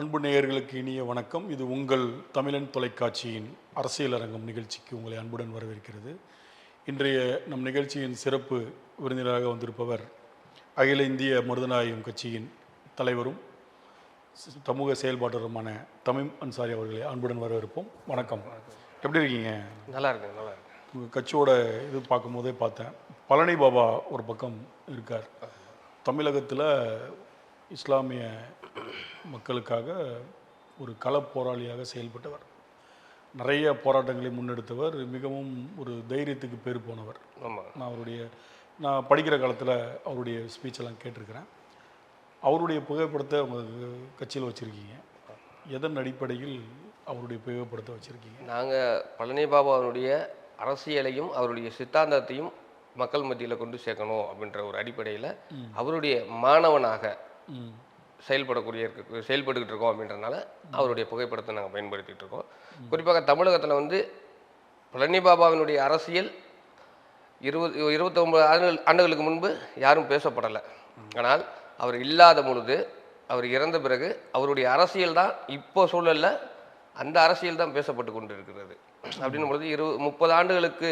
அன்பு நேயர்களுக்கு இனிய வணக்கம். இது உங்கள் தமிழன் தொலைக்காட்சியின் அரசியல் அரங்கம் நிகழ்ச்சிக்கு உங்களை அன்புடன் வரவேற்கிறது. இன்றைய நம் நிகழ்ச்சியின் சிறப்பு விருந்தினராக வந்திருப்பவர் அகில இந்திய மருதநாயகம் கட்சியின் தலைவரும் சமூக செயல்பாட்டருமான தமீம் அன்சாரி அவர்களை அன்புடன் வரவேற்போம். வணக்கம். எப்படி இருக்கீங்க? நல்லா இருக்கு, நல்லா இருக்கு. உங்கள் கட்சியோட இது பார்க்கும்போதே பார்த்தேன், பழனி பாபா ஒரு பக்கம் இருக்கார். தமிழகத்தில் இஸ்லாமிய மக்களுக்காக ஒரு கள போராளியாக செயல்பட்டவர், நிறைய போராட்டங்களை முன்னெடுத்தவர், மிகவும் ஒரு தைரியத்துக்கு பேர் போனவர். நான் படிக்கிற காலத்தில் அவருடைய ஸ்பீச்செல்லாம் கேட்டிருக்கிறேன். அவருடைய புகைப்படத்தை உங்களுக்கு கட்சியில் வச்சுருக்கீங்க. எதன் அடிப்படையில் அவருடைய புகைப்படத்தை வச்சுருக்கீங்க? நாங்கள் பழனி பாபாவுடைய அரசியலையும் அவருடைய சித்தாந்தத்தையும் மக்கள் மத்தியில் கொண்டு சேர்க்கணும் அப்படின்ற ஒரு அடிப்படையில் அவருடைய மாணவனாக செயல்பட்டுக்கிட்டு இருக்கோம். அப்படின்றனால அவருடைய புகைப்படத்தை நாங்கள் பயன்படுத்திகிட்டு இருக்கோம். குறிப்பாக தமிழகத்தில் பழனி பாபாவினுடைய அரசியல் 29 ஆண்டுகளுக்கு முன்பு யாரும் பேசப்படலை. ஆனால் அவர் இல்லாத பொழுது, அவர் இறந்த பிறகு அவருடைய அரசியல் தான் இப்போ சூழலில் அந்த அரசியல் தான் பேசப்பட்டு கொண்டு இருக்கிறது. அப்படின்னும் பொழுது 30 ஆண்டுகளுக்கு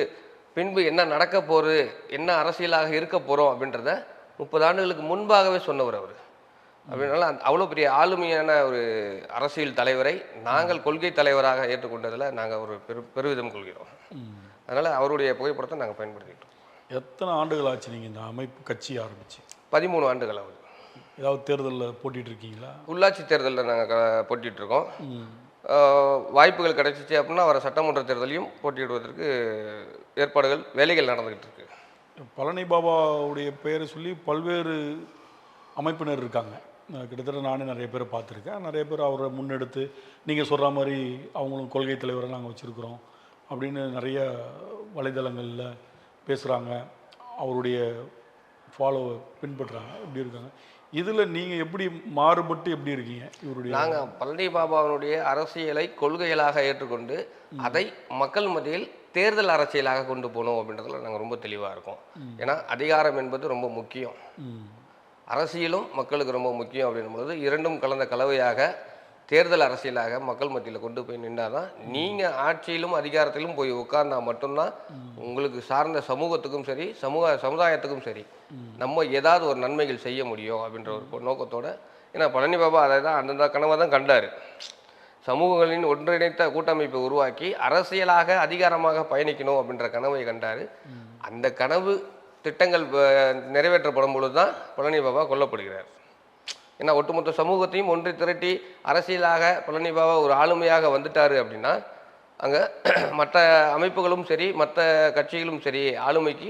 பின்பு என்ன நடக்க போகுது, என்ன அரசியலாக இருக்க போகிறோம் அப்படின்றத 30 ஆண்டுகளுக்கு முன்பாகவே சொன்னவர் அவர். அப்படின்னால அவ்வளோ பெரிய ஆளுமையான ஒரு அரசியல் தலைவரை நாங்கள் கொள்கை தலைவராக ஏற்றுக்கொண்டதில் நாங்கள் ஒரு பெருமிதம் கொள்கிறோம். அதனால் அவருடைய புகைப்படத்தை நாங்கள் பயன்படுத்திக்கிட்டோம். எத்தனை ஆண்டுகள் ஆச்சு நீங்கள் இந்த அமைப்பு கட்சி ஆரம்பிச்சு? 13 ஆண்டுகள் ஆகுது. ஏதாவது தேர்தலில் போட்டிட்டு இருக்கீங்களா? உள்ளாட்சி தேர்தலில் நாங்கள் போட்டிகிட்டு இருக்கோம். வாய்ப்புகள் கிடைச்சிச்சு அப்படின்னா அவரை சட்டமன்ற தேர்தலையும் போட்டியிடுவதற்கு ஏற்பாடுகள், வேலைகள் நடந்துக்கிட்டு இருக்கு. பழனி பாபாவுடைய பெயரை சொல்லி பல்வேறு அமைப்பினர் இருக்காங்க. கிட்டத்தட்ட நானே நிறைய பேரை பார்த்துருக்கேன். நிறைய பேர் அவரை முன்னெடுத்து நீங்கள் சொல்கிற மாதிரி அவங்களும் கொள்கை தலைவரை நாங்கள் வச்சுருக்குறோம் அப்படின்னு நிறைய வலைதளங்களில் பேசுகிறாங்க, அவருடைய ஃபாலோவை பின்பற்றுறாங்க, இப்படி இருக்காங்க. இதில் நீங்கள் எப்படி மாறுபட்டு எப்படி இருக்கீங்க? இவருடைய நாங்கள் பழனி பாபாவினுடைய அரசியலை கொள்கைகளாக ஏற்றுக்கொண்டு அதை மக்கள் மத்தியில் தேர்தல் அரசியலாக கொண்டு போகணும் அப்படின்றதுல நாங்கள் ரொம்ப தெளிவாக இருக்கோம். ஏன்னா அதிகாரம் என்பது ரொம்ப முக்கியம், அரசியலும் மக்களுக்கு ரொம்ப முக்கியம். அப்படின்னும் பொழுது இரண்டும் கலந்த கலவையாக தேர்தல் அரசியலாக மக்கள் மத்தியில் கொண்டு போய் நின்றால் தான் நீங்கள் ஆட்சியிலும் அதிகாரத்திலும் போய் உட்கார்ந்தா மட்டும்தான் உங்களுக்கு சார்ந்த சமூகத்துக்கும் சரி, சமுதாயத்துக்கும் சரி நம்ம ஏதாவது ஒரு நன்மைகள் செய்ய முடியும் அப்படின்ற ஒரு நோக்கத்தோடு. ஏன்னா பழனி பாபா அதை தான் அந்த கனவை தான் கண்டார். சமூகங்களின் ஒன்றிணைத்த கூட்டமைப்பை உருவாக்கி அரசியலாக அதிகாரமாக பயணிக்கணும் அப்படின்ற கனவை கண்டார். அந்த கனவு திட்டங்கள் நிறைவேற்றப்படும் பொழுது தான் பழனி பாபா கொல்லப்படுகிறார். ஏன்னா ஒட்டுமொத்த சமூகத்தையும் ஒன்று திரட்டி அரசியலாக பழனி பாபா ஒரு ஆளுமையாக வந்துட்டார் அப்படின்னா அங்கே மற்ற அமைப்புகளும் சரி, மற்ற கட்சிகளும் சரி ஆளுமைக்கு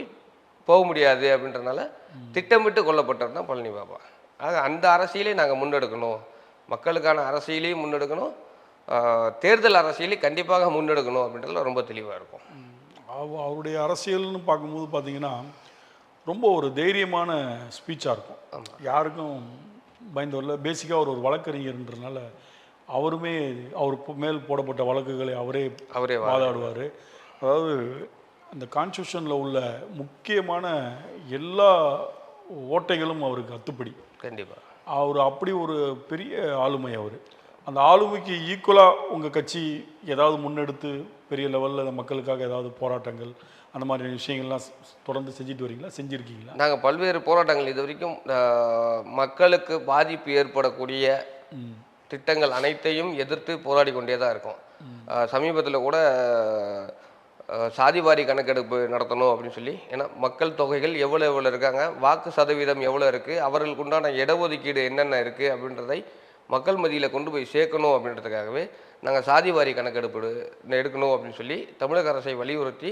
போக முடியாது. அப்படின்றனால திட்டமிட்டு கொல்லப்பட்டது தான் பழனி பாபா. ஆக அந்த அரசியலை நாங்கள் முன்னெடுக்கணும், மக்களுக்கான அரசியலையும் முன்னெடுக்கணும், தேர்தல் அரசியலையும் கண்டிப்பாக முன்னெடுக்கணும் அப்படின்றதுல ரொம்ப தெளிவாக இருக்கும். அவருடைய அரசியல்னு பார்க்கும்போது பார்த்தீங்கன்னா ரொம்ப ஒரு தைரியமான ஸ்பீச்சாக இருக்கும். யாருக்கும் பயந்தவரில் பேசிக்காக அவர் ஒரு வழக்கறிஞர்ன்றனால அவருமே அவர் மேல் போடப்பட்ட வழக்குகளை அவரே வாதாடுவார். அதாவது அந்த கான்ஸ்டியூஷனில் உள்ள முக்கியமான எல்லா ஓட்டைகளும் அவருக்கு அத்துப்படி. கண்டிப்பாக அவர் அப்படி ஒரு பெரிய ஆளுமை. அவர் அந்த ஆளுமைக்கு ஈக்குவலாக உங்கள் கட்சி ஏதாவது முன்னெடுத்து பெரிய லெவலில் மக்களுக்காக ஏதாவது போராட்டங்கள் அந்த மாதிரி விஷயங்கள்லாம் தொடர்ந்து செஞ்சுட்டு வரீங்களா, செஞ்சுருக்கீங்களா? நாங்கள் பல்வேறு போராட்டங்கள் இது வரைக்கும் மக்களுக்கு பாதிப்பு ஏற்படக்கூடிய திட்டங்கள் அனைத்தையும் எதிர்த்து போராடி கொண்டே தான் இருக்கோம். சமீபத்தில் கூட சாதிவாரி கணக்கெடுப்பு நடத்தணும் அப்படின்னு சொல்லி, ஏன்னா மக்கள் தொகைகள் எவ்வளோ இருக்காங்க, வாக்கு சதவீதம் எவ்வளோ இருக்குது, அவர்களுக்கு உண்டான இடஒதுக்கீடு என்னென்ன இருக்குது அப்படின்றதை மக்கள் மத்தியில் கொண்டு போய் சேர்க்கணும் அப்படின்றதுக்காகவே நாங்கள் சாதிவாரி கணக்கெடுப்பு எடுக்கணும் அப்படின்னு சொல்லி தமிழக அரசை வலியுறுத்தி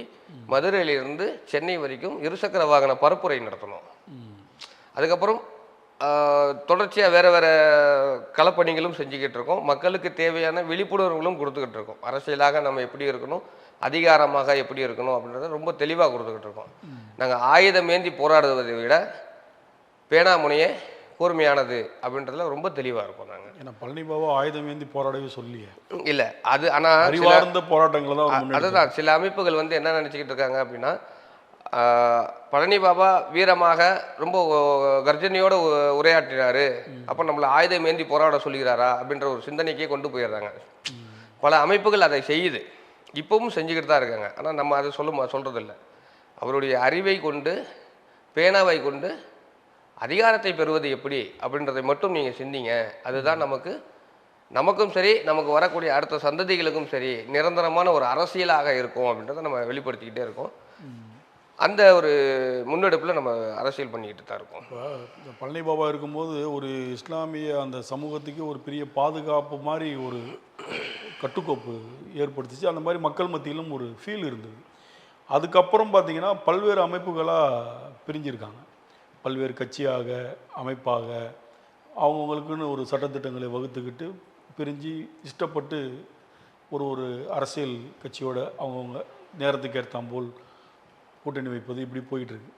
மதுரையிலிருந்து சென்னை வரைக்கும் இருசக்கர வாகன பரப்புரை நடத்தணும். அதுக்கப்புறம் தொடர்ச்சியாக வேறு களப்பணிகளும் செஞ்சுக்கிட்டு இருக்கோம். மக்களுக்கு தேவையான விழிப்புணர்வுகளும் கொடுத்துக்கிட்டு இருக்கோம். அரசியலாக நம்ம எப்படி இருக்கணும், அதிகாரமாக எப்படி இருக்கணும் அப்படின்றத ரொம்ப தெளிவாக கொடுத்துக்கிட்டு இருக்கோம். நாங்கள் ஆயுதம் ஏந்தி போராடுவதை விட பேனாமுனையே கூர்மையானது அப்படின்றதுல ரொம்ப தெளிவாக இருக்கும். நாங்கள் ஏன்னா பழனி பாபா ஆயுதம் ஏந்தி போராடவே சொல்லியே இல்லை, அது ஆனால் அறிவார்ந்த போராட்டங்கள் தான். அதுதான் சில அமைப்புகள் என்ன நினச்சிக்கிட்டு இருக்காங்க அப்படின்னா, பழனி பாபா வீரமாக ரொம்ப கர்ஜனையோடு உரையாற்றினாரு, அப்போ நம்மளை ஆயுதம் ஏந்தி போராட சொல்லுகிறாரா அப்படின்ற ஒரு சிந்தனைக்கே கொண்டு போயிடுறாங்க. பல அமைப்புகள் அதை செய்யுது, இப்பவும் செஞ்சுக்கிட்டு தான் இருக்காங்க. ஆனால் நம்ம அதை சொல்கிறதில்ல. அவருடைய அறிவை கொண்டு, பேனாவை கொண்டு அதிகாரத்தை பெறுவது எப்படி அப்படின்றதை மட்டும் நீங்கள் சிந்திங்க. அதுதான் நமக்கும் சரி, நமக்கு வரக்கூடிய அடுத்த சந்ததிகளுக்கும் சரி நிரந்தரமான ஒரு அரசியலாக இருக்கும் அப்படின்றத நம்ம வெளிப்படுத்திக்கிட்டே இருக்கோம். அந்த ஒரு முன்னெடுப்பில் நம்ம அரசியல் பண்ணிக்கிட்டு தான் இருக்கோம். இப்போ இந்த பழனி பாபா இருக்கும்போது ஒரு இஸ்லாமிய அந்த சமூகத்துக்கு ஒரு பெரிய பாதுகாப்பு மாதிரி ஒரு கட்டுக்கோப்பு ஏற்படுத்திச்சு. அந்த மாதிரி மக்கள் மத்தியிலும் ஒரு ஃபீல் இருந்தது. அதுக்கப்புறம் பார்த்திங்கன்னா பல்வேறு அமைப்புகளாக பிரிஞ்சிருக்காங்க. பல்வேறு கட்சியாக, அமைப்பாக அவங்கவுங்களுக்குன்னு ஒரு சட்டத்திட்டங்களை வகுத்துக்கிட்டு பிரிஞ்சு இஷ்டப்பட்டு ஒரு அரசியல் கட்சியோட அவங்கவுங்க நேரத்துக்கு ஏற்றாம்போல் கூட்டணி வைப்பது இப்படி போயிட்டுருக்கு.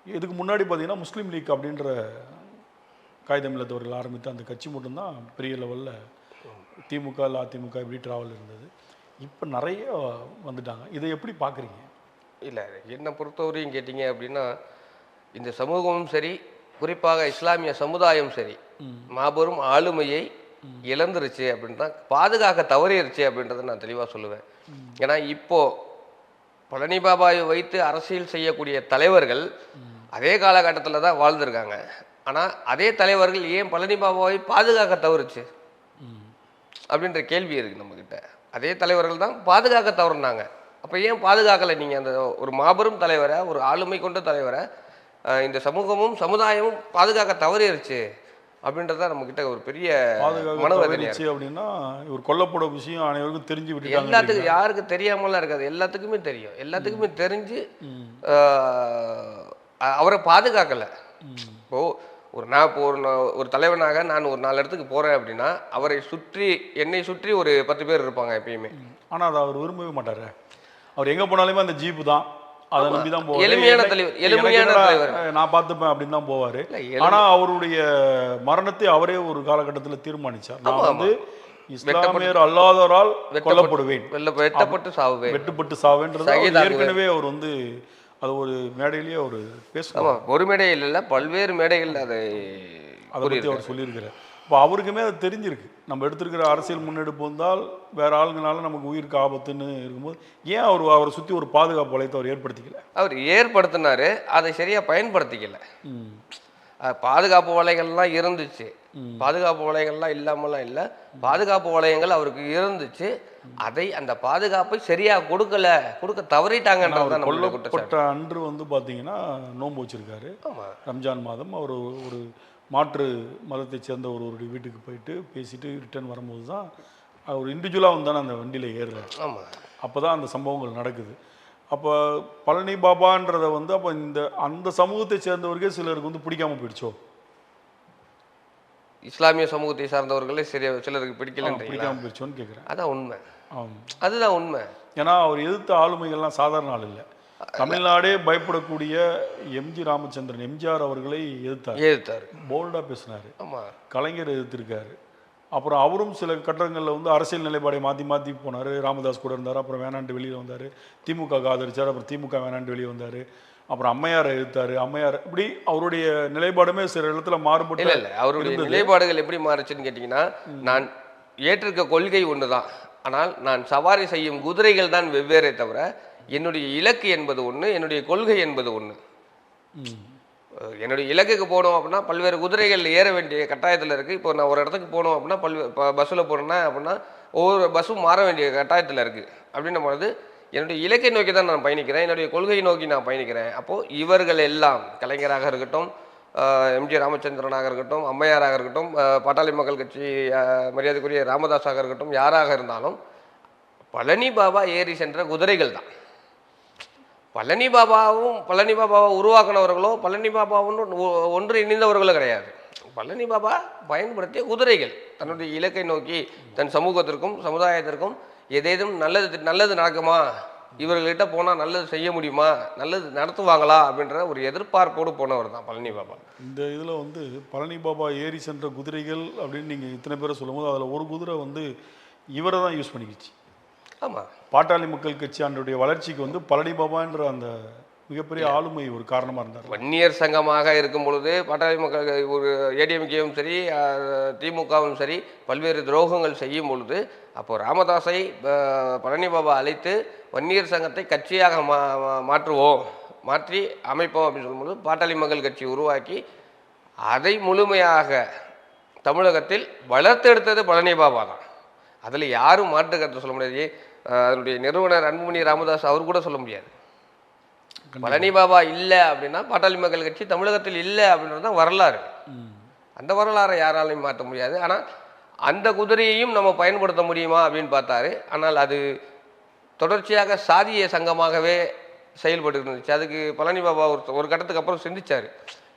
இதுக்கு முன்னாடி பார்த்திங்கன்னா முஸ்லீம் லீக் அப்படின்ற காகிதமில்லத்தவர்கள் ஆரம்பித்த அந்த கட்சி மட்டும்தான் பெரிய லெவலில் திமுக இல்லை அதிமுக இப்படி ட்ராவல் இருந்தது. இப்போ நிறைய வந்துட்டாங்க. இதை எப்படி பார்க்குறீங்க? இல்லை, என்னை பொறுத்தவரையும் கேட்டிங்க அப்படின்னா, இந்த சமூகமும் சரி, குறிப்பாக இஸ்லாமிய சமுதாயம் சரி, மாபெரும் ஆளுமையை இழந்துருச்சு அப்படின்னு தான், பாதுகாக்க தவறிடுச்சு அப்படின்றத நான் தெளிவாக சொல்லுவேன். ஏன்னா இப்போது பழனி பாபாவை வைத்து அரசியல் செய்யக்கூடிய தலைவர்கள் அதே காலகட்டத்தில் தான் வாழ்ந்துருக்காங்க. ஆனால் அதே தலைவர்கள் ஏன் பழனி பாபாவை பாதுகாக்க தவறுச்சு அப்படின்ற கேள்வி இருக்குது நம்மக்கிட்ட. அதே தலைவர்கள் தான் பாதுகாக்க தவறுனாங்க. அப்போ ஏன் பாதுகாக்கலை நீங்கள்? அந்த ஒரு மாபெரும் தலைவரை, ஒரு ஆளுமை கொண்ட தலைவரை இந்த சமூகமும் சமுதாயமும் பாதுகாக்க தவறிடுச்சு அப்படின்றத நம்மக்கிட்ட ஒரு பெரிய மனவேதனை அப்படின்னா, இவர் கொல்லப்பட விஷயம் அனைவருக்கும் தெரிஞ்சு விட்டு எல்லாத்துக்கும், யாருக்கு தெரியாமலாம் இருக்காது, எல்லாத்துக்குமே தெரியும். எல்லாத்துக்குமே தெரிஞ்சு அவரை பாதுகாக்கலை. இப்போது நான் இப்போ ஒரு தலைவனாக நான் ஒரு 4 இடத்துக்கு போகிறேன் அப்படின்னா, என்னை சுற்றி ஒரு 10 பேர் இருப்பாங்க எப்பயுமே. ஆனால் அதை அவர் விரும்பவே மாட்டார். அவர் எங்கே போனாலுமே அந்த ஜீப்பு தான், அதை நம்பி தான் போவார். எளிமையான தலைவர், நான் பார்த்துப்பேன் அப்படின்னு தான் போவார். ஆனால் அவருடைய மரணத்தை அவரே ஒரு காலகட்டத்தில் தீர்மானித்தார். நான் வந்து இஸ்லாமியர் அல்லாதவரால் கொல்லப்படுவேன், வெட்டுப்பட்டு சாவேன்றது ஏற்கனவே அவர் வந்து அது ஒரு மேடையிலேயே அவர் பேசுவார். ஒரு மேடையில் இல்லை, பல்வேறு மேடைகள் அதை பற்றி அவர் சொல்லியிருக்கிறார். இப்போ அவருக்குமே அது தெரிஞ்சிருக்கு. நம்ம எடுத்திருக்கிற அரசியல் முன்னெடுப்பு வந்தால் வேறு ஆளுங்கனால நமக்கு உயிருக்கு ஆபத்துன்னு இருக்கும்போது ஏன் அவரை சுற்றி ஒரு பாதுகாப்பு வளையத்தை அவர் ஏற்படுத்திக்கல? அவர் ஏற்படுத்தினார், அதை சரியாக பயன்படுத்திக்கல. பாதுகாப்பு வலைகள்லாம் இருந்துச்சு, பாதுகாப்பு வலைகள்லாம் இல்லாமலாம் இல்லை, பாதுகாப்பு வளையங்கள் அவருக்கு இருந்துச்சு. அந்த பாதுகாப்பை சரியாக கொடுக்க தவறிட்டாங்கன்றது கொல்லப்பட்ட அன்று வந்து பார்த்தீங்கன்னா நோன்பு வச்சிருக்காரு. ரம்ஜான் மாதம் அவர் ஒரு மாற்று மதத்தை சேர்ந்த ஒருவருடைய வீட்டுக்கு போயிட்டு பேசிட்டு ரிட்டர்ன் வரும்போது தான் அவர் இண்டிவிஜுவலாக வந்தானே அந்த வண்டியில் ஏறுறாரு. அப்போ தான் அந்த சம்பவங்கள் நடக்குது. அப்போ பழனி பாபான்றதை வந்து அப்போ அந்த சமூகத்தை சேர்ந்தவர்களே சிலருக்கு வந்து பிடிக்காமல் போயிடுச்சோ? இஸ்லாமிய சமூகத்தை சார்ந்தவர்களே சிலருக்கு பிடிக்காம போயிடுச்சோன்னு கேட்குறேன். அதான் உண்மை, அதுதான் உண்மை. ஏன்னா அவர் எதிர்த்த ஆளுமைகள்லாம் சாதாரண ஆள் இல்லை. தமிழ்நாடே பயப்படக்கூடிய எம்ஜி ராமச்சந்திரன், எம்ஜிஆர் அவர்களை எதிர்த்தார், போல்டாக பேசினார். கலைஞர் எதிர்த்திருக்காரு. அப்புறம் அவரும் சில கட்டங்களில் வந்து அரசியல் நிலைப்பாடை மாற்றி போனார். ராமதாஸ் கூட இருந்தார், அப்புறம் வேணாண்டு வெளியில் வந்தார். திமுக ஆதரிச்சார், அப்புறம் திமுக வேணாண்டு வெளியே வந்தார். அப்புறம் அம்மையாரை எதிர்த்தார். அம்மையார் இப்படி அவருடைய நிலைப்பாடுமே சில இடத்துல மாறுபட்டு இல்லை. அவருடைய நிலைப்பாடுகள் எப்படி மாறுச்சுன்னு கேட்டிங்கன்னா, நான் ஏற்றிருக்க கொள்கை ஒன்று தான், ஆனால் நான் சவாரி செய்யும் குதிரைகள் தான் வெவ்வேறே தவிர என்னுடைய இலக்கு என்பது ஒன்று, என்னுடைய கொள்கை என்பது ஒன்று. என்னுடைய இலக்குக்கு போகணும் அப்படின்னா பல்வேறு குதிரைகள் ஏற வேண்டிய கட்டாயத்தில் இருக்குது. இப்போ நான் ஒரு இடத்துக்கு போகணும் அப்படின்னா பஸ்ஸில் போகிறேன்னா அப்படின்னா ஒவ்வொரு பஸ்ஸும் மாற வேண்டிய கட்டாயத்தில் இருக்குது. அப்படின்னும் பொழுது என்னுடைய இலக்கை நோக்கி தான் நான் பயணிக்கிறேன், என்னுடைய கொள்கையை நோக்கி நான் பயணிக்கிறேன். அப்போது இவர்கள் எல்லாம், கலைஞராக இருக்கட்டும், எம்ஜி ராமச்சந்திரனாக இருக்கட்டும், அம்மையாராக இருக்கட்டும், பாட்டாளி மக்கள் கட்சி மரியாதைக்குரிய ராமதாஸாக இருக்கட்டும், யாராக இருந்தாலும் பழனி பாபா ஏறி சென்ற குதிரைகள் தான். பழனி பாபாவை உருவாக்கினவர்களோ பழனி பாபாவும் ஒன்று இணைந்தவர்களோ கிடையாது. பழனி பாபா பயன்படுத்திய குதிரைகள். தன்னுடைய இலக்கை நோக்கி தன் சமூகத்திற்கும் சமுதாயத்திற்கும் ஏதேதும் நல்லது நடக்குமா, இவர்கள்கிட்ட போனால் நல்லது செய்ய முடியுமா, நல்லது நடத்துவாங்களா அப்படின்ற ஒரு எதிர்பார்ப்போடு போனவர் தான் பழனி பாபா. இந்த இதில் வந்து பழனி பாபா ஏறி சென்ற குதிரைகள் அப்படின்னு நீங்கள் இத்தனை பேரை சொல்லும்போது அதில் ஒரு குதிரை வந்து இவரை தான் யூஸ் பண்ணிக்கிச்சு. ஆமாம், பாட்டாளி மக்கள் கட்சி அதனுடைய வளர்ச்சிக்கு வந்து பழனி பாபான்ற அந்த மிகப்பெரிய ஆளுமை ஒரு காரணமாக இருந்தார். வன்னியர் சங்கமாக இருக்கும் பொழுது பாட்டாளி மக்கள் ஒரு ஏடிஎம்கேவும் சரி திமுகவும் சரி பல்வேறு துரோகங்கள் செய்யும் பொழுது அப்போ ராமதாஸை பழனி பாபா அழைத்து வன்னியர் சங்கத்தை கட்சியாக மாற்றுவோம், மாற்றி அமைப்போம் அப்படின்னு சொல்லும்போது பாட்டாளி மக்கள் கட்சி உருவாக்கி அதை முழுமையாக தமிழகத்தில் வளர்த்தெடுத்தது பழனி பாபா தான். அதில் யாரும் மாற்று கருத்து சொல்ல முடியாது. அதனுடைய நிறுவனர் அன்புமணி ராமதாஸ் அவர் கூட சொல்ல முடியாது. பழனி பாபா இல்லை அப்படின்னா பாட்டாளி மக்கள் கட்சி தமிழகத்தில் இல்லை அப்படின்றது தான் வரலாறு. அந்த வரலாறை யாராலையும் மாற்ற முடியாது. ஆனால் அந்த குதிரையையும் நம்ம பயன்படுத்த முடியுமா அப்படின்னு பார்த்தாரு. ஆனால் அது தொடர்ச்சியாக சாதிய சங்கமாகவே செயல்பட்டு இருந்துச்சு. அதுக்கு பழனி பாபா ஒரு கட்டத்துக்கு அப்புறம் சிந்திச்சார்,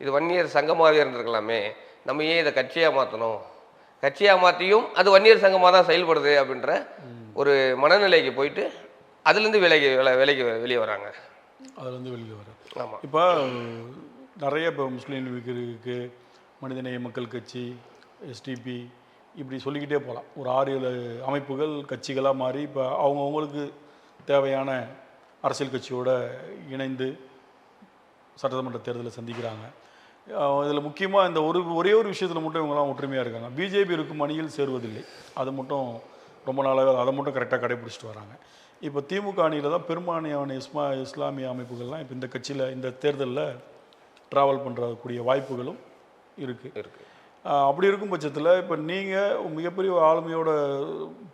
இது வன்னியர் சங்கமாகவே இருந்திருக்கலாமே, நம்ம ஏன் இதை கட்சியாக மாற்றணும், கட்சியாக மாற்றியும் அது வன்னியர் சங்கமாக தான் செயல்படுது அப்படின்ற ஒரு மனநிலைக்கு போயிட்டு அதுலேருந்து வெளியே வராங்க. அதுலேருந்து வெளியில் வர. ஆமாம். இப்போ நிறைய இப்போ முஸ்லீம் லீக் இருக்குது, மனிதநேய மக்கள் கட்சி, எஸ்டிபி, இப்படி சொல்லிக்கிட்டே போகலாம். ஒரு 6-7 அமைப்புகள் கட்சிகளாக மாறி இப்போ அவங்கவுங்களுக்கு தேவையான அரசியல் கட்சியோடு இணைந்து சட்டமன்ற தேர்தலை சந்திக்கிறாங்க. இதில் முக்கியமாக இந்த ஒரே ஒரு விஷயத்தில் மட்டும் இவங்கெல்லாம் ஒற்றுமையாக இருக்காங்க. பிஜேபி இருக்கும் அணியில் சேருவதில்லை, அது மட்டும் ரொம்ப நாளாகவே அதை மட்டும் கரெக்டாக கடைபிடிச்சிட்டு வராங்க. இப்போ திமுக அணியில் தான் பெரும்பான்மையான இஸ்லாமிய அமைப்புகள்லாம் இப்போ இந்த கட்சியில் இந்த தேர்தலில் ட்ராவல் பண்ணுறக்கூடிய வாய்ப்புகளும் இருக்குது. அப்படி இருக்கும் பட்சத்தில் இப்போ நீங்கள் மிகப்பெரிய ஆளுமையோட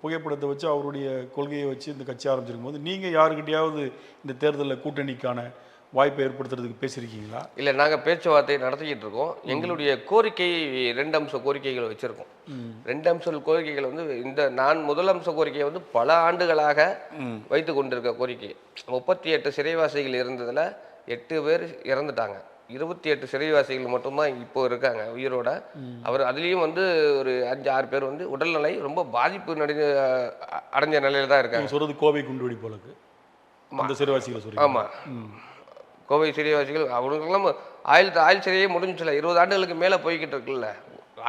புகைப்படத்தை வச்சு அவருடைய கொள்கையை வச்சு இந்த கட்சி ஆரம்பிச்சிருக்கும் போது நீங்கள் யாருக்கிட்டையாவது இந்த தேர்தலில் கூட்டணிக்கான வாய்ப்பை ஏற்படுத்துறதுக்கு பேசியிருக்கீங்களா? இல்லை, நாங்கள் பேச்சுவார்த்தை நடத்திக்கிட்டு இருக்கோம். எங்களுடைய கோரிக்கை 2 அம்ச கோரிக்கைகள் வச்சுருக்கோம். 2 அம்ச கோரிக்கைகள் இந்த நான் முதல் அம்ச கோரிக்கையை பல ஆண்டுகளாக வைத்து கொண்டிருக்க கோரிக்கை. 38 சிறைவாசிகள் இருந்ததில் 8 பேர் இறந்துட்டாங்க. 28 சிறைவாசிகள் மட்டும்தான் இப்போ இருக்காங்க உயிரோட. அவர் அதுலேயும் ஒரு 5-6 பேர் உடல்நிலை ரொம்ப பாதிப்பு அடைஞ்ச நிலையில தான் இருக்காங்க. சொல்கிறது கோவை குண்டுவெடி போலக்கு அந்த சிறைவாசிகளை சொல்லி. ஆமாம், கோவை சிறைவாசிகள் அவங்களுக்கெல்லாம் ஆயுள் சிறையே முடிஞ்சில்ல. 20 ஆண்டுகளுக்கு மேலே போய்கிட்டு இருக்குல்ல.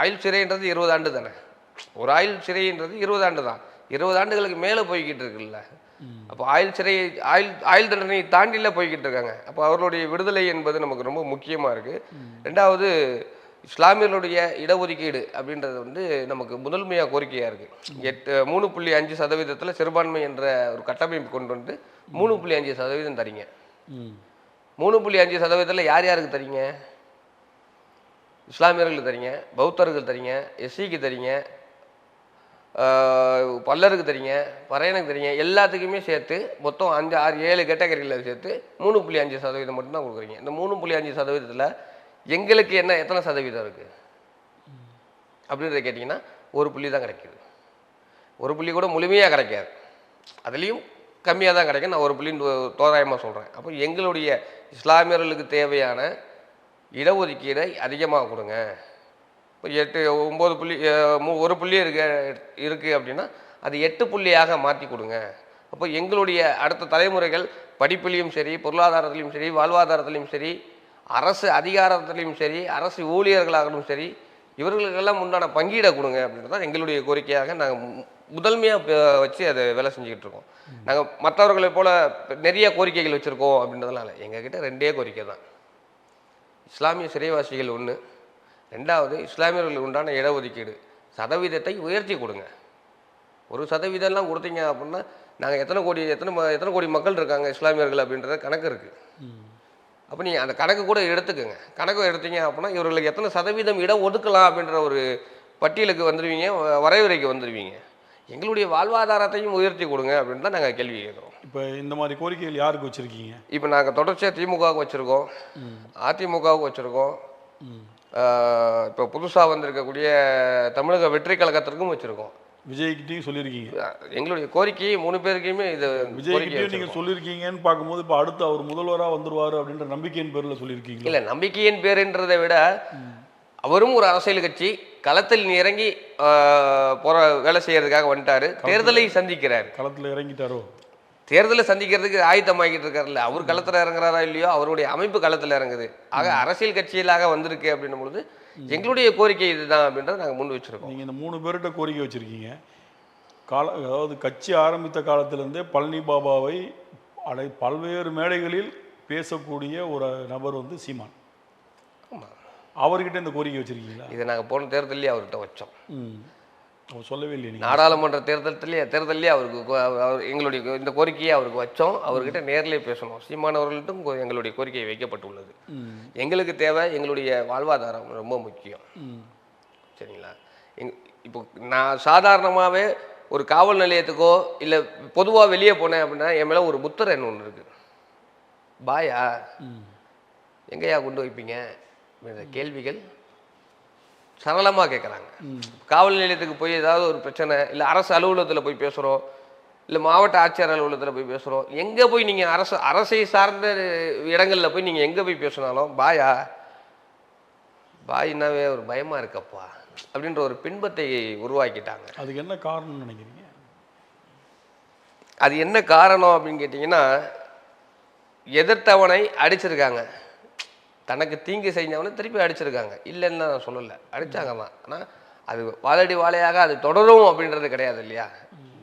ஆயுள் சிறைன்றது 20 ஆண்டு தானே. ஒரு ஆயுள் சிறைன்றது 20 ஆண்டு தான். 20 ஆண்டுகளுக்கு மேலே போய்கிட்டு இருக்குல்ல. அப்போ ஆயுள் தண்டனை தாண்டில போய்கிட்டு இருக்காங்க. அப்போ அவர்களுடைய விடுதலை என்பது நமக்கு ரொம்ப முக்கியமாக இருக்குது. 2வது இஸ்லாமியர்களுடைய இடஒதுக்கீடு அப்படின்றது நமக்கு முதன்மையாக கோரிக்கையாக இருக்குது. 3.5% சிறுபான்மை என்ற ஒரு கட்டமைப்பு கொண்டு 3.5% தரீங்க. 3.5% யார் யாருக்கு தரீங்க? இஸ்லாமியர்களுக்கு தரீங்க, பௌத்தருக்கு தரீங்க, எஸ்சிக்கு தரீங்க, பல்லருக்கு தரீங்க, பறையனுக்கு தரீங்க, எல்லாத்துக்குமே சேர்த்து மொத்தம் 5, 6, 7 கேட்டகரியில் சேர்த்து 3.5% மட்டும்தான் கொடுக்குறீங்க. இந்த 3.5%த்தில் எங்களுக்கு எத்தனை சதவீதம் இருக்குது அப்படின்றத கேட்டிங்கன்னா 1 புள்ளி தான் கிடைக்கிது. 1 புள்ளி கூட முழுமையாக கிடைக்காது, அதுலேயும் கம்மியாக தான் கிடைக்கும். நான் 1 புள்ளின்னு தோராயமாக சொல்கிறேன். அப்போ எங்களுடைய இஸ்லாமியர்களுக்கு தேவையான இடஒதுக்கீடை அதிகமாக கொடுங்க. இப்போ 9 புள்ளி 1 புள்ளி இருக்குது அப்படின்னா அது 8 புள்ளியாக மாற்றி கொடுங்க. அப்போ எங்களுடைய அடுத்த தலைமுறைகள் படிப்பிலையும் சரி, பொருளாதாரத்திலையும் சரி, வாழ்வாதாரத்திலையும் சரி, அரசு அதிகாரத்திலையும் சரி, அரசு ஊழியர்களாகவும் சரி, இவர்களுக்கெல்லாம் உண்டான பங்கீடை கொடுங்க அப்படின்றது தான் எங்களுடைய கோரிக்கையாக நாங்கள் முதன்மையாக வச்சு அதை வேலை செஞ்சுக்கிட்டு இருக்கோம். நாங்கள் மற்றவர்களை போல் நிறைய கோரிக்கைகள் வச்சுருக்கோம் அப்படின்றதுனால எங்ககிட்ட 2 கோரிக்கை தான். இஸ்லாமிய சிறைவாசிகள் 1, 2வது இஸ்லாமியர்களுக்கு உண்டான இடஒதுக்கீடு சதவீதத்தை உயர்த்தி கொடுங்க. 1% கொடுத்தீங்க அப்படின்னா நாங்கள் எத்தனை கோடி மக்கள் இருக்காங்க இஸ்லாமியர்கள் அப்படின்றத கணக்கு இருக்குது. அப்போ நீங்கள் அந்த கணக்கு கூட எடுத்துக்கோங்க. கணக்கு எடுத்தீங்க அப்படின்னா இவர்களுக்கு எத்தனை சதவீதம் இடம் ஒதுக்கலாம் அப்படின்ற ஒரு பட்டியலுக்கு வந்துடுவீங்க, வரைவுரைக்கு வந்துடுவீங்க. எங்களுடைய வாழ்வாதாரத்தையும் உயர்த்தி கொடுங்க அப்படின்னு தான் நாங்கள் கேள்வி கேட்குறோம். இப்போ இந்த மாதிரி கோரிக்கைகள் யாருக்கு வச்சுருக்கீங்க? இப்போ நாங்கள் தொடர்ச்சியாக திமுகவுக்கு வச்சுருக்கோம், அதிமுகவுக்கு வச்சுருக்கோம், இப்போ புதுசாக வந்திருக்கக்கூடிய தமிழக வெற்றி கழகத்திற்கும் வச்சுருக்கோம். விஜய்கிட்டையும் சொல்லியிருக்கீங்க. எங்களுடைய கோரிக்கையை 3 பேருக்குமே இது விஜய்கிட்டையும் நீங்கள் சொல்லியிருக்கீங்கன்னு பார்க்கும்போது இப்போ அடுத்து அவர் முதல்வராக வந்துருவார் அப்படின்ற நம்பிக்கையின் பேரில் சொல்லியிருக்கீங்க. இல்லை, நம்பிக்கையின் பேருன்றதை விட அவரும் ஒரு அரசியல் கட்சி களத்தில் இறங்கி வேலை செய்யறதுக்காக வந்துட்டாரு. தேர்தலை சந்திக்கிறார். களத்தில் இறங்கிட்டாரோ? தேர்தலை சந்திக்கிறதுக்கு ஆயத்தமாக்கிட்டு இருக்காருல்ல. அவர் களத்தில் இறங்குறாரா இல்லையோ, அவருடைய அமைப்பு களத்தில் இறங்குது. ஆக அரசியல் கட்சியிலாக வந்திருக்கு அப்படின்னும் பொழுது எங்களுடைய கோரிக்கை இதுதான் அப்படின்றத நாங்கள் முன் வச்சிருக்கோம். நீங்கள் இந்த 3 பேர்கிட்ட கோரிக்கை வச்சுருக்கீங்க. அதாவது கட்சி ஆரம்பித்த காலத்திலேருந்தே பழனி பாபாவை பல்வேறு மேடைகளில் பேசக்கூடிய ஒரு நபர் வந்து சீமான். ஆமாம், அவர்கிட்ட இந்த கோரிக்கை வச்சுருக்கீங்களா? இதை நாங்கள் போன தேர்தல்லையே அவர்கிட்ட வச்சோம். அவர் சொல்லவே இல்லையே நீங்கள்? நாடாளுமன்ற தேர்தல்லே அவருக்கு அவர் எங்களுடைய இந்த கோரிக்கையை அவருக்கு வச்சோம். அவர்கிட்ட நேர்லேயே பேசணும். சீமான் அவர்கள்ட்டும் எங்களுடைய கோரிக்கை வைக்கப்பட்டுள்ளது. எங்களுக்கு தேவை, எங்களுடைய வாழ்வாதாரம் ரொம்ப முக்கியம். சரிங்களா? இப்போ நான் சாதாரணமாகவே ஒரு காவல் நிலையத்துக்கோ இல்லை பொதுவாக வெளியே போனேன் அப்படின்னா என் மேலே ஒரு முத்திரை ஒன்று இருக்குது. பாயா எங்கேயா கொண்டு வைப்பீங்க அப்படின்ற கேள்விகள் சரளமாக கேட்குறாங்க. காவல் நிலையத்துக்கு போய் ஏதாவது ஒரு பிரச்சனை, இல்லை அரசு அலுவலகத்தில் போய் பேசுகிறோம், இல்லை மாவட்ட ஆட்சியர் அலுவலகத்தில் போய் பேசுகிறோம், எங்கே போய் நீங்கள் அரசை சார்ந்த இடங்களில் போய் நீங்கள் எங்கே போய் பேசினாலும் பாயின்னாவே ஒரு பயமாக இருக்கப்பா அப்படின்ற ஒரு பின்பத்தை உருவாக்கிட்டாங்க. அதுக்கு என்ன காரணம்னு நினைக்கிறீங்க? அது என்ன காரணம் அப்படின்னு கேட்டிங்கன்னா, எதிர்த்தவனை அடிச்சிருக்காங்க, தனக்கு தீங்கு செஞ்சவனை திருப்பி அடிச்சிருக்காங்க. இல்லைன்னு நான் சொல்லலை, அடித்தாங்க தான். ஆனால் அது வாழடி வாழையாக அது தொடரும் அப்படின்றது கிடையாது இல்லையா?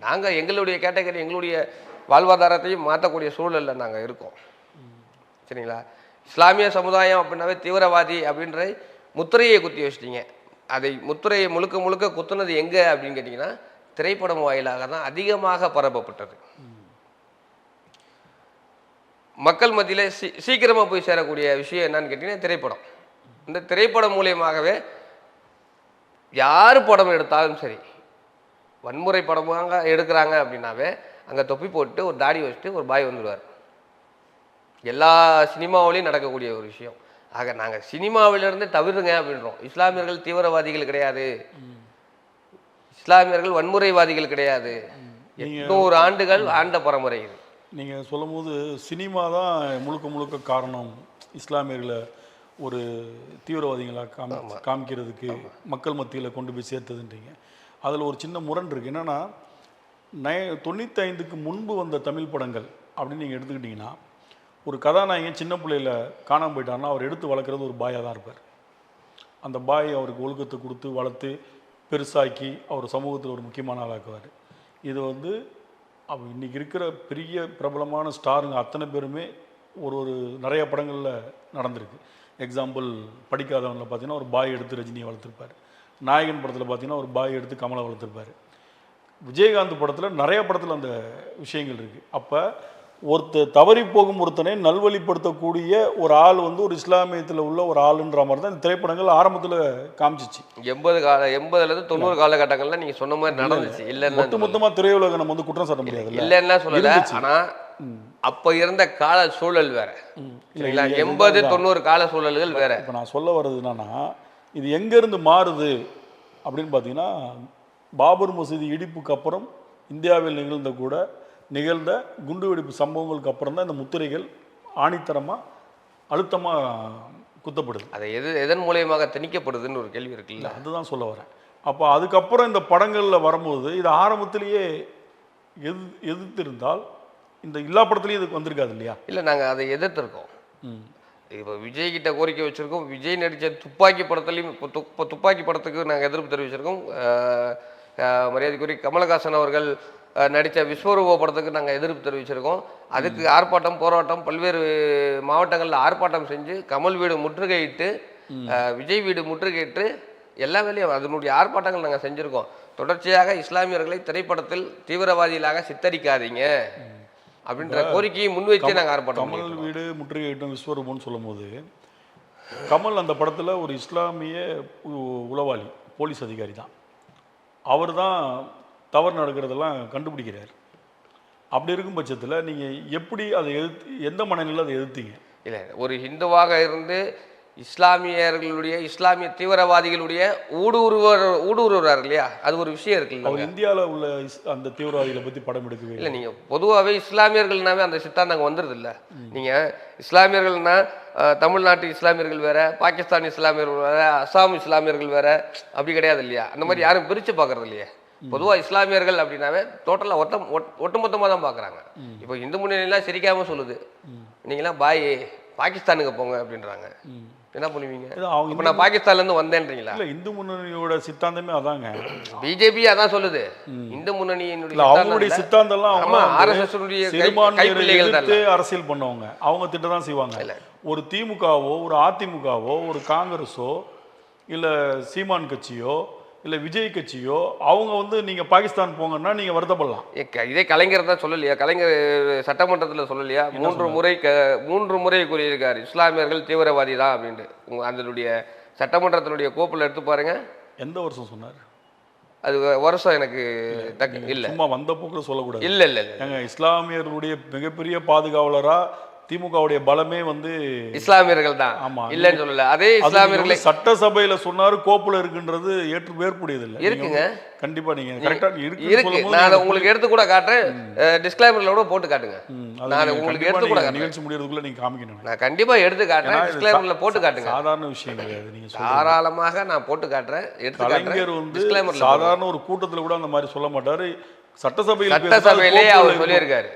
நாங்கள் எங்களுடைய கேட்டகரி, எங்களுடைய வாழ்வாதாரத்தையும் மாற்றக்கூடிய சூழலில் நாங்கள் இருக்கோம். சரிங்களா? இஸ்லாமிய சமுதாயம் அப்படின்னாவே தீவிரவாதி அப்படின்ற முத்திரையை குத்தி வச்சிட்டிங்க. அதை முத்திரையை முழுக்க முழுக்க குத்துனது எங்கே அப்படின்னு கேட்டிங்கன்னா, திரைப்படம் வாயிலாக தான் அதிகமாக பரப்பப்பட்டது. மக்கள் மத்தியில் சீக்கிரமாக போய் சேரக்கூடிய விஷயம் என்னன்னு கேட்டிங்கன்னா திரைப்படம். இந்த திரைப்படம் மூலியமாகவே யார் படம் எடுத்தாலும் சரி, வன்முறை படமாக எடுக்கிறாங்க அப்படின்னாவே அங்கே தொப்பி போட்டு ஒரு தாடி வச்சுட்டு ஒரு பாய் வந்துடுவார். எல்லா சினிமாவிலையும் நடக்கக்கூடிய ஒரு விஷயம். ஆக நாங்கள் சினிமாவிலிருந்து தவிருங்க அப்படின்றோம். இஸ்லாமியர்கள் தீவிரவாதிகள் கிடையாது, இஸ்லாமியர்கள் வன்முறைவாதிகள் கிடையாது. 800 ஆண்டுகள் ஆண்ட பரம்பரை இது. நீங்கள் சொல்லும் போது சினிமா தான் முழுக்க முழுக்க காரணம் இஸ்லாமியர்களை ஒரு தீவிரவாதிகளாக காமிக்கிறதுக்கு மக்கள் மத்தியில் கொண்டு போய் சேர்த்ததுன்றீங்க. அதில் ஒரு சின்ன முரண் இருக்குது. என்னென்னா 95க்கு முன்பு வந்த தமிழ் படங்கள் அப்படின்னு நீங்கள் எடுத்துக்கிட்டிங்கன்னா, ஒரு கதாநாயகன் சின்ன பிள்ளையில் காணாமல் போயிட்டாருன்னா அவர் எடுத்து வளர்க்குறது ஒரு பாயாக தான் இருப்பார். அந்த பாய் அவருக்கு ஒழுக்கத்தை கொடுத்து வளர்த்து பெருசாக்கி அவர் சமூகத்தில் ஒரு முக்கியமான ஆளாக்குவார். இது வந்து அவன் இன்றைக்கி இருக்கிற பெரிய பிரபலமான ஸ்டாருங்க அத்தனை பேருமே ஒரு நிறைய படங்களில் நடந்திருக்கு. எக்ஸாம்பிள் படிக்காதவனில் பார்த்தீங்கன்னா ஒரு பாய் எடுத்து ரஜினியை வளர்த்துருப்பார். நாயகன் படத்தில் பார்த்தீங்கன்னா ஒரு பாய் எடுத்து கமலை வளர்த்துருப்பார். விஜயகாந்த் படத்தில் நிறைய படத்தில் அந்த விஷயங்கள் இருக்குது. அப்போ தவறி போகும் ஒருத்தனை நல்வழிப்படுத்தக்கூடிய ஒரு ஆள் வந்து ஒரு இஸ்லாமியத்தில் உள்ள ஒரு ஆளுன்ற மாதிரி தான் இந்த திரைப்படங்கள் ஆரம்பத்தில் காமிச்சிச்சு. 80லேருந்து 90 காலகட்டங்களில் நீங்கள் சொன்ன மாதிரி நடந்துச்சு. இல்லைன்னா மொத்தமாக திரையுலகம் நம்ம வந்து குற்றம் சாட்ட முடியாது. இல்லைன்னா சொல்லலை, ஆனால் அப்போ இருந்த கால சூழல் வேற. 80, 90 கால சூழல்கள் வேற. இப்போ நான் சொல்ல வர்றது என்னன்னா, இது எங்கேருந்து மாறுது அப்படின்னு பார்த்தீங்கன்னா, பாபர் மசூதி இடிப்புக்கு அப்புறம் இந்தியாவில் நிகழ்ந்த குண்டுவெடிப்பு சம்பவங்களுக்கு அப்புறம் தான் இந்த முத்திரைகள் ஆணித்தரமாக அழுத்தமாக குத்தப்படுது. அதை எதன் மூலியமாக திணிக்கப்படுதுன்னு ஒரு கேள்வி இருக்குல்ல, அதுதான் சொல்ல வரேன். அப்போ அதுக்கப்புறம் இந்த படங்களில் வரும்போது இது ஆரம்பத்திலேயே எதிர்த்திருந்தால் இந்த எல்லா படத்துலையும் இதுக்கு வந்திருக்காது இல்லையா? இல்லை, நாங்கள் அதை எதிர்த்திருக்கோம். இப்போ விஜய் கிட்ட கோரிக்கை வச்சுருக்கோம். விஜய் நடித்த துப்பாக்கி படத்துலையும் இப்போ துப்பாக்கி படத்துக்கு நாங்கள் எதிர்ப்பு தெரிவிச்சிருக்கோம். மரியாதைக்குரிய கமலஹாசன் அவர்கள் நடித்த விஸ்வரூப படத்துக்கு நாங்கள் எதிர்ப்பு தெரிவிச்சிருக்கோம். அதுக்கு ஆர்ப்பாட்டம், போராட்டம், பல்வேறு மாவட்டங்களில் ஆர்ப்பாட்டம் செஞ்சு கமல் வீடு முற்றுகையிட்டு, விஜய் வீடு முற்றுகையிட்டு எல்லா வேலையும் அதனுடைய ஆர்ப்பாட்டங்கள் நாங்கள் செஞ்சுருக்கோம். தொடர்ச்சியாக இஸ்லாமியர்களை திரைப்படத்தில் தீவிரவாதிகளாக சித்தரிக்காதீங்க அப்படின்ற கோரிக்கையை முன்வைத்து நாங்கள் ஆர்ப்பாட்டம். கமல் வீடு முற்றுகையிட்டும் விஸ்வரூபம்னு சொல்லும் போது, கமல் அந்த படத்தில் ஒரு இஸ்லாமிய உளவாளி, போலீஸ் அதிகாரி தான். அவர் தான் தவறு நடக்கிறதெல்லாம் கண்டுபிடிக்கிறார். அப்படி இருக்கும் பட்சத்தில் நீங்கள் எப்படி அதை எந்த மனநிலையில் அதை எதிர்த்தீங்க? இல்லை, ஒரு ஹிந்துவாக இருந்து இஸ்லாமிய தீவிரவாதிகளுடைய ஊடுருவார் இல்லையா, அது ஒரு விஷயம் இருக்குல்ல. அவர் இந்தியாவில் உள்ள அந்த தீவிரவாதிகளை பற்றி படம் எடுக்கவே இல்லை. நீங்கள் பொதுவாகவே இஸ்லாமியர்கள்னாவே அந்த சித்தாந்தம் வந்துடுது இல்லை. நீங்கள் இஸ்லாமியர்கள்னா தமிழ்நாட்டு இஸ்லாமியர்கள் வேற, பாகிஸ்தான் இஸ்லாமியர்கள் வேற, அசாம் இஸ்லாமியர்கள் வேற, அப்படி கிடையாது இல்லையா? அந்த மாதிரி யாரும் பிரித்து பார்க்கறது இல்லையா? பொதுவாக இஸ்லாமியர்கள் அப்படின்னாவே டோட்டலாக ஒட்டுமொத்தமாக தான் பார்க்குறாங்க. இப்போ இந்து முன்னணிலாம் சிரிக்காமல் சொல்லுது, நீங்களாம் பாய் பாகிஸ்தானுக்கு போங்க அப்படின்றாங்க. என்ன பண்ணுவீங்க? இது அவங்க அப்ப நான் பாகிஸ்தான்ல இருந்து வந்தேன்றீங்களா? இல்ல இந்து முன்னணியோட சித்தாந்தமே அதாங்க. பிஜேபி அதான் சொல்லுது. இந்து முன்னணியினுடைய அவங்களுடைய சித்தாந்தம்லாம் ஆமா, அவங்க ஆர்எஸ்எஸ் உடைய சிறுபான்மையரை கைப்பிள்ளைகள் தான். எதிர்த்து அரசியல் பண்ணவங்க. அவங்க திட்ட தான் செய்வாங்க. ஒரு திமுகவோ ஒரு அதிமுகவோ ஒரு காங்கிரஸோ இல்ல சீமான் கட்சியோ இல்ல விஜய் கட்சியோ அவங்க வந்து நீங்க பாகிஸ்தான் போங்கன்னா நீங்க வருத்தப்படலாம். இதே கலைஞர் தான் சொல்லலையா? கலைஞர் சட்டமன்றத்தில் சொல்லலையா? 3 முறை கூறியிருக்காரு இஸ்லாமியர்கள் தீவிரவாதி தான் அப்படின்ட்டு. அதனுடைய சட்டமன்றத்தினுடைய கோப்பில் எடுத்து பாருங்க. எந்த வருஷம் சொன்னார்? அது வருஷம் எனக்கு இல்ல. சும்மா வந்த போக்குல சொல்லக்கூடாது. இல்ல இல்ல இல்ல இஸ்லாமியர்களுடைய மிகப்பெரிய பாதுகாவலரா திமுகவுடைய பலமே வந்து இஸ்லாமியர்கள் தான். ஆமா, இல்லன்னு சொல்லல. அதே இஸ்லாமியர்களை சட்டசபையில சொன்னாரு கோப்புல இருக்குன்றது ஏற்புடையது இல்ல. இருக்குங்க, கண்டிப்பா நீங்க கரெக்டா இருக்கு. நான் உங்களுக்கு எடுத்து கூட காட்டுறேன். டிஸ்க்ளைமரோட போட்டு காட்டுங்க. நான் உங்களுக்கு எடுத்து கூட காட்டுறேன். நிகழ்ச்சி முடியறதுக்குள்ள நீங்க காமிக்கணும். நான் கண்டிப்பா எடுத்து காட்டுறேன். டிஸ்க்ளைமர்ல போட்டு காட்டுங்க. சாதாரண விஷயம் கிடையாது. நீங்க தாராளமாக நான் போட்டு காட்டுறேன். எடுத்து காட்டுறேன். கலைஞர் வந்து சாதாரண ஒரு கூட்டத்துல கூட அந்த மாதிரி சொல்ல மாட்டாரு. சட்டசபையிலே அவர் சொல்லியிருக்காரு.